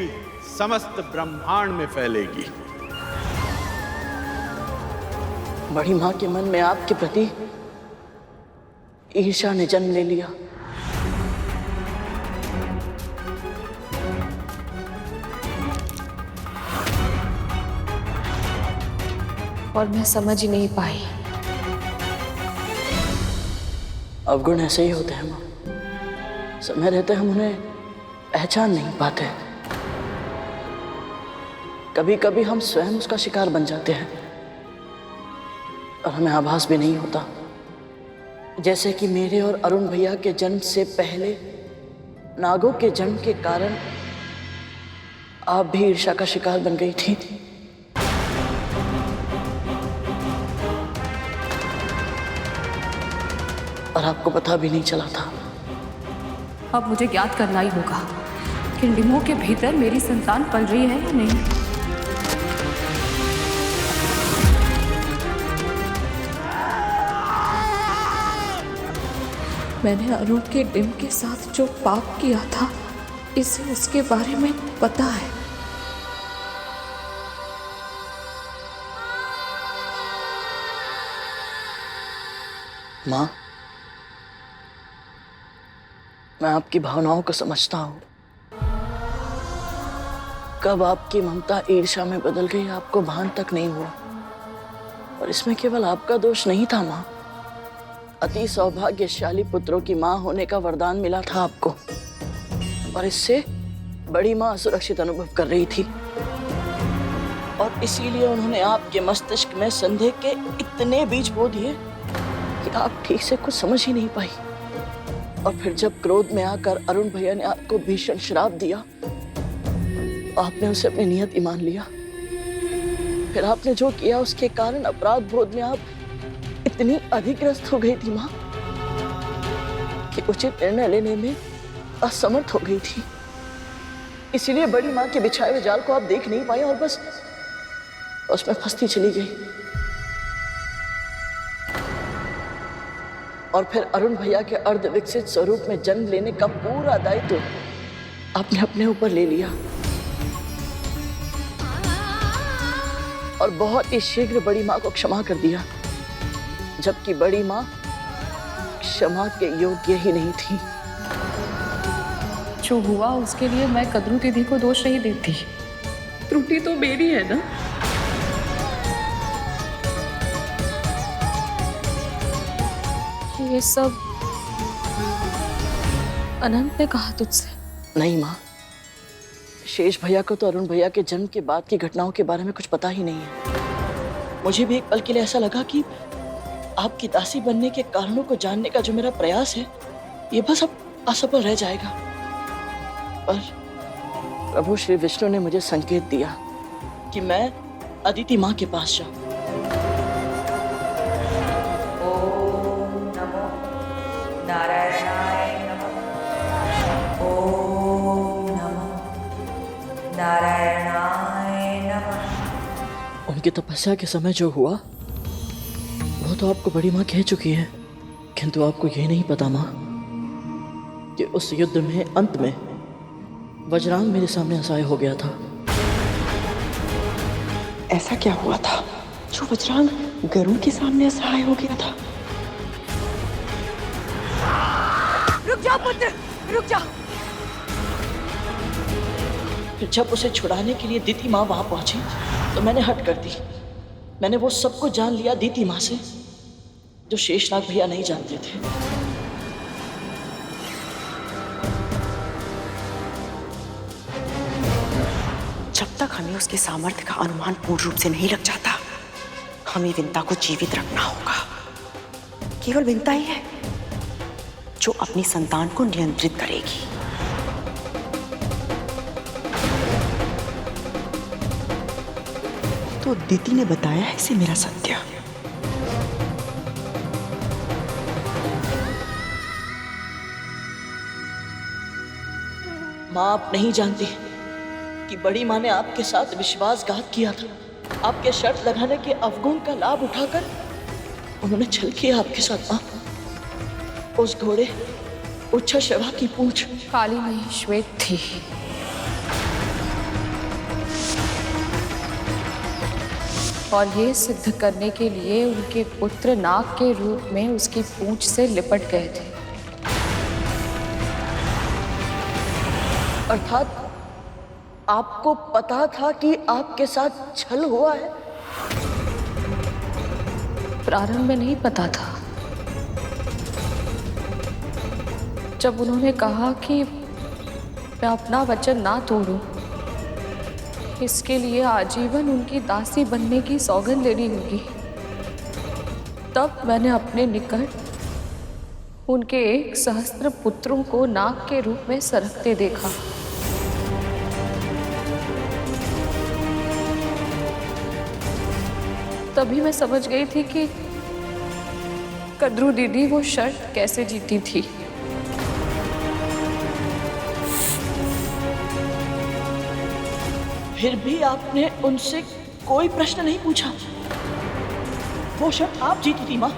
समस्त ब्रह्मांड में फैलेगी। बड़ी मां के मन में आपके प्रति ईर्ष्या ने जन्म ले लिया। और मैं समझ ही नहीं पाई। अवगुण ऐसे ही होते हैं मां, समय रहते हम उन्हें पहचान नहीं पाते। कभी कभी हम स्वयं उसका शिकार बन जाते हैं और हमें आभास भी नहीं होता। जैसे कि मेरे और अरुण भैया के जन्म से पहले नागों के जन्म के कारण आप भी ईर्ष्या का शिकार बन गई थी। और आपको पता भी नहीं चला था। अब मुझे ज्ञात करना ही होगा कि डिमों के भीतर मेरी संतान पल रही है या नहीं। मैंने अरुण के डिम के साथ जो पाप किया था, इसे उसके बारे में पता है। मां, मैं आपकी भावनाओं को समझता हूं। कब आपकी ममता ईर्ष्या में बदल गई आपको भान तक नहीं हुआ। और इसमें केवल आपका दोष नहीं था मां, अति सौभाग्यशाली पुत्रों की मां होने का वरदान मिला था आपको, और इससे बड़ी मां असुरक्षित अनुभव कर रही थी। और इसीलिए उन्होंने आपके मस्तिष्क में संदेह के इतने बीज बो दिए कि आप ठीक से कुछ समझ ही नहीं पाई। और फिर जब क्रोध में आकर अरुण भैया ने आपको भीषण श्राप दिया, आपने उसे अपनी नियत ही मान लिया। फिर आपने जो किया उसके कारण अपराध बोध में आप इतनी अधिग्रस्त हो गई थी माँ कि उचित निर्णय लेने में असमर्थ हो गई थी। इसीलिए बड़ी माँ के बिछाए हुए जाल को आप देख नहीं पाए और बस उसमें फंसती चली गई। और फिर अरुण भैया के अर्ध विकसित स्वरूप में जन्म लेने का पूरा दायित्व आपने अपने ऊपर ले लिया और बहुत ही शीघ्र बड़ी माँ को क्षमा कर दिया, जबकि बड़ी माँ क्षमा के योग्य ही नहीं थी। जो हुआ उसके लिए मैं कद्रू दीदी को दोष नहीं देती, त्रुटि तो मेरी है ना। ये सब अनंत ने कहा तुझसे? नहीं माँ, शेष भैया को तो अरुण भैया के जन्म के बाद की घटनाओं के बारे में कुछ पता ही नहीं है। मुझे भी एक पल के लिए ऐसा लगा कि आपकी दासी बनने के कारणों को जानने का जो मेरा प्रयास है ये बस अब असफल रह जाएगा। पर प्रभु श्री विष्णु ने मुझे संकेत दिया कि मैं अदिति माँ के पास जाऊं। नारायणाय नमः। ओम नमः नारायणाय नमः। उनकी तपस्या के समय जो हुआ वो तो आपको बड़ी माँ कह चुकी है, किंतु आपको ये नहीं पता माँ कि उस युद्ध में अंत में वज्रांग मेरे सामने असहाय हो गया था। ऐसा क्या हुआ था जो वज्रांग गरुड़ के सामने असहाय हो गया था? रुक जाओ पुत्र, रुक जाओ। फिर जब उसे छुड़ाने के लिए दीति माँ वहां पहुंची तो मैंने हट कर दी। मैंने वो सब कुछ जान लिया दीति माँ से जो शेषनाग भैया नहीं जानते थे। जब तक हमें उसके सामर्थ्य का अनुमान पूर्ण रूप से नहीं लग जाता, हमें विंता को जीवित रखना होगा। केवल विंता ही है जो अपनी संतान को नियंत्रित करेगी। तो दीति ने बताया है इसे मेरा सत्य। माँ, आप नहीं जानती कि बड़ी माँ ने आपके साथ विश्वासघात किया था। आपके शर्त लगाने के अवगुण का लाभ उठाकर उन्होंने छल किया आपके साथ। माँ, उस घोड़े उच्छश्रवा की पूंछ काली नहीं श्वेत थी। और ये सिद्ध करने के लिए उनके पुत्र नाग के रूप में उसकी पूंछ से लिपट गए थे। अर्थात आपको पता था कि आपके साथ छल हुआ है? प्रारंभ में नहीं पता था। जब उन्होंने कहा कि मैं अपना वचन ना तोड़ूं, इसके लिए आजीवन उनकी दासी बनने की सौगंध लेनी होगी, तब मैंने अपने निकट उनके 1 सहस्त्र पुत्रों को नाग के रूप में सरकते देखा। तभी मैं समझ गई थी कि कद्रू दीदी वो शर्त कैसे जीती थी। फिर भी आपने उनसे कोई प्रश्न नहीं पूछा। वो शर्त आप जीती थी माँ,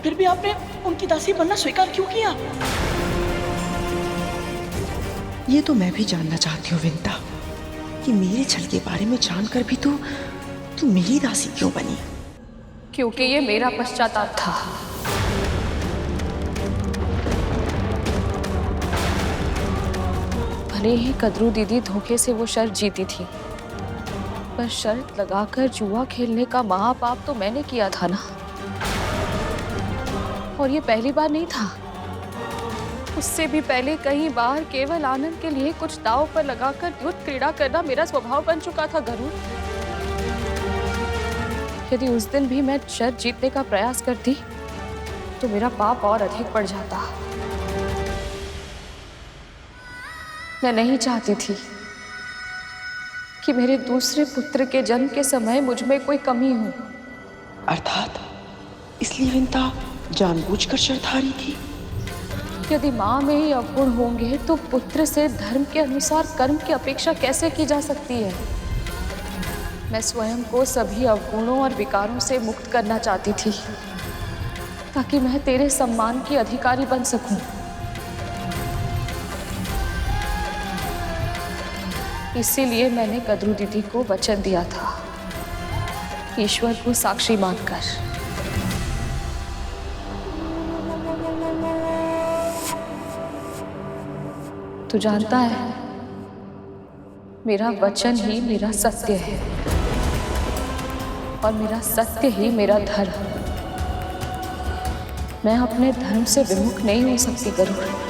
फिर भी आपने उनकी दासी बनना स्वीकार क्यों किया? ये तो मैं भी जानना चाहती हूँ विंता, कि मेरे छल के बारे में जानकर भी तू मेरी दासी क्यों बनी? क्योंकि ये मेरा पश्चाताप था। भले ही कद्रू दीदी धोखे से वो शर्त जीती थी, पर शर्त लगाकर जुआ खेलने का महापाप तो मैंने किया था ना। और ये पहली बार नहीं था, उससे भी पहले कई बार केवल आनंद के लिए कुछ दांव पर लगाकर युद्ध क्रीड़ा करना मेरा स्वभाव बन चुका था गरुड़। यदि उस दिन भी मैं शर्त जीतने का प्रयास करती तो मेरा पाप और अधिक बढ़ जाता। मैं नहीं चाहती थी कि मेरे दूसरे पुत्र के जन्म के समय मुझ में कोई कमी हो। अर्थात इसलिए विंता जानबूझकर शर्तहारी थी। यदि माँ में ही अवगुण होंगे तो पुत्र से धर्म के अनुसार कर्म की अपेक्षा कैसे की जा सकती है? मैं स्वयं को सभी अवगुणों और विकारों से मुक्त करना चाहती थी ताकि मैं तेरे सम्मान की अधिकारी बन सकूं। इसीलिए मैंने कद्रू दीदी को वचन दिया था, ईश्वर को साक्षी मानकर। तू जानता है, मेरा वचन ही मेरा सत्य है और मेरा सत्य ही मेरा धर्म। मैं अपने धर्म से विमुख नहीं हो सकती गरुड़।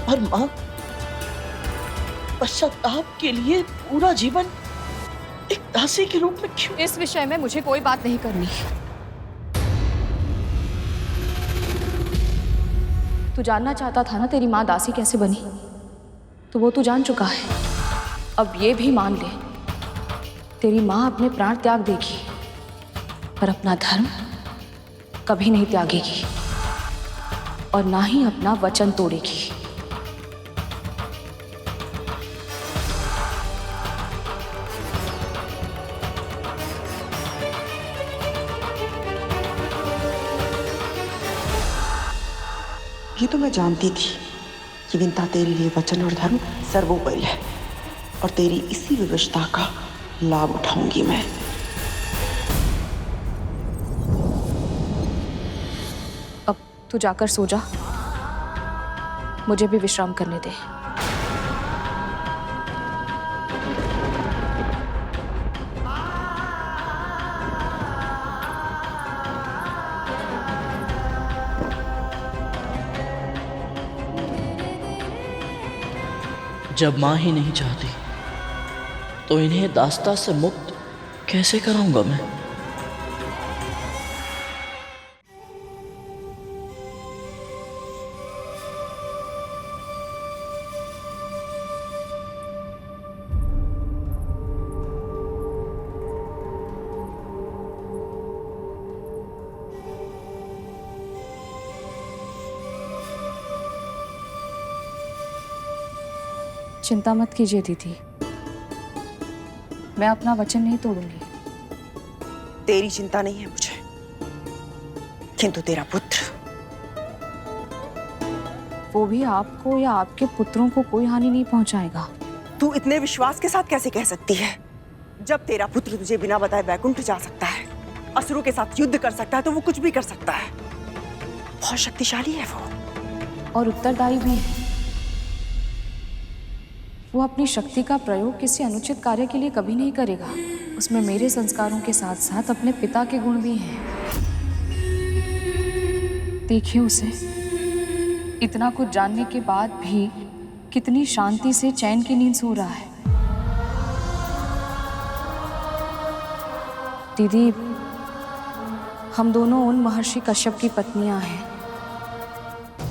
और माँ, पश्चाताप के लिए पूरा जीवन एक दासी के रूप में क्यों? इस विषय में मुझे कोई बात नहीं करनी। तू जानना चाहता था ना तेरी माँ दासी कैसे बनी, तो वो तू जान चुका है। अब ये भी मान ले, तेरी माँ अपने प्राण त्याग देगी पर अपना धर्म कभी नहीं त्यागेगी और ना ही अपना वचन तोड़ेगी। ये तो मैं जानती थी कि विंता तेरे लिए वचन और धर्म सर्वोपरि है और तेरी इसी विवशता का लाभ उठाऊंगी मैं। अब तू जाकर सो जा, मुझे भी विश्राम करने दे। जब माँ ही नहीं चाहती तो इन्हें दास्ता से मुक्त कैसे कराऊंगा मैं? चिंता मत कीजिए दीदी, मैं अपना वचन नहीं तोड़ूंगी। तेरी चिंता नहीं है मुझे, किंतु तेरा पुत्र, वो भी आपको या आपके पुत्रों को कोई हानि नहीं पहुंचाएगा। तू इतने विश्वास के साथ कैसे कह सकती है? जब तेरा पुत्र तुझे बिना बताए वैकुंठ जा सकता है, असुरों के साथ युद्ध कर सकता है, तो वो कुछ भी कर सकता है। बहुत शक्तिशाली है वो और उत्तरदायी भी है। वो अपनी शक्ति का प्रयोग किसी अनुचित कार्य के लिए कभी नहीं करेगा। उसमें मेरे संस्कारों के साथ साथ अपने पिता के गुण भी हैं। देखिए उसे, इतना कुछ जानने के बाद भी कितनी शांति से चैन की नींद सो रहा है। दीदी, हम दोनों उन महर्षि कश्यप की पत्नियां हैं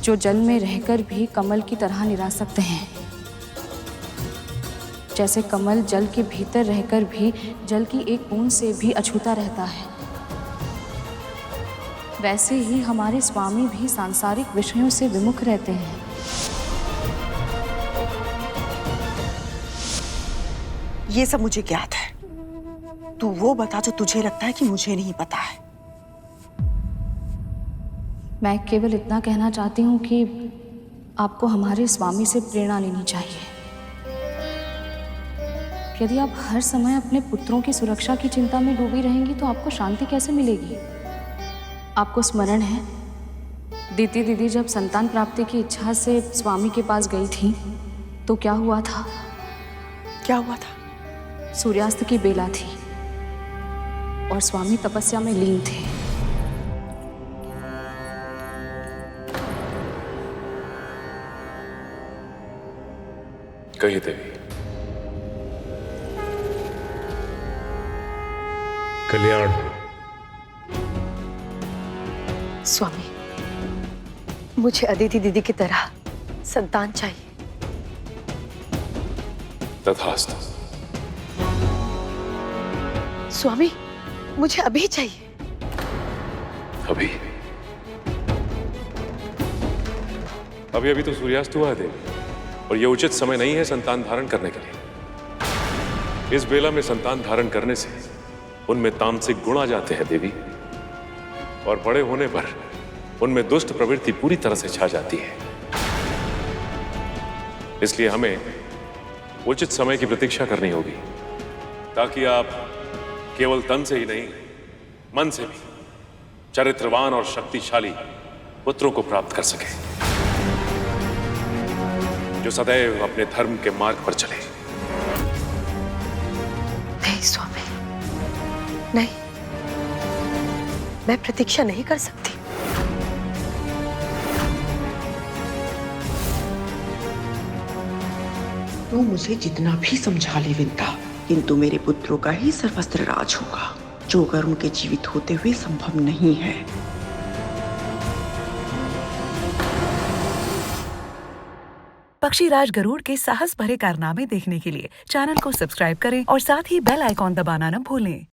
जो जल में रहकर भी कमल की तरह निरासक्त हैं। जैसे कमल जल के भीतर रहकर भी जल की एक बूंद से भी अछूता रहता है, वैसे ही हमारे स्वामी भी सांसारिक विषयों से विमुख रहते हैं। ये सब मुझे ज्ञात है। तू वो बता जो तुझे लगता है कि मुझे नहीं पता है। मैं केवल इतना कहना चाहती हूँ कि आपको हमारे स्वामी से प्रेरणा लेनी चाहिए। यदि आप हर समय अपने पुत्रों की सुरक्षा की चिंता में डूबी रहेंगी तो आपको शांति कैसे मिलेगी? आपको स्मरण है, दीदी दीदी जब संतान प्राप्ति की इच्छा से स्वामी के पास गई थी तो क्या हुआ था? क्या हुआ था? सूर्यास्त की बेला थी और स्वामी तपस्या में लीन थे। कहिए देवी। कल्याण। स्वामी, मुझे अदिति दीदी की तरह संतान चाहिए। तथास्तु। स्वामी, मुझे अभी चाहिए। अभी अभी अभी तो सूर्यास्त हुआ है देवी, और यह उचित समय नहीं है संतान धारण करने के लिए। इस बेला में संतान धारण करने से उनमें तामसिक गुण आ जाते हैं देवी, और बड़े होने पर उनमें दुष्ट प्रवृत्ति पूरी तरह से छा जाती है। इसलिए हमें उचित समय की प्रतीक्षा करनी होगी, ताकि आप केवल तन से ही नहीं, मन से भी चरित्रवान और शक्तिशाली पुत्रों को प्राप्त कर सके, जो सदैव अपने धर्म के मार्ग पर चले। नहीं स्वामी, नहीं, मैं प्रतीक्षा नहीं कर सकती। तू मुझे जितना भी समझा ले विंता, किंतु मेरे पुत्रों का ही सर्वस्त्र राज होगा, जो गरुण के जीवित होते हुए संभव नहीं है। पक्षीराज गरुड़ के साहस भरे कारनामे देखने के लिए चैनल को सब्सक्राइब करें और साथ ही बेल आइकॉन दबाना न भूलें।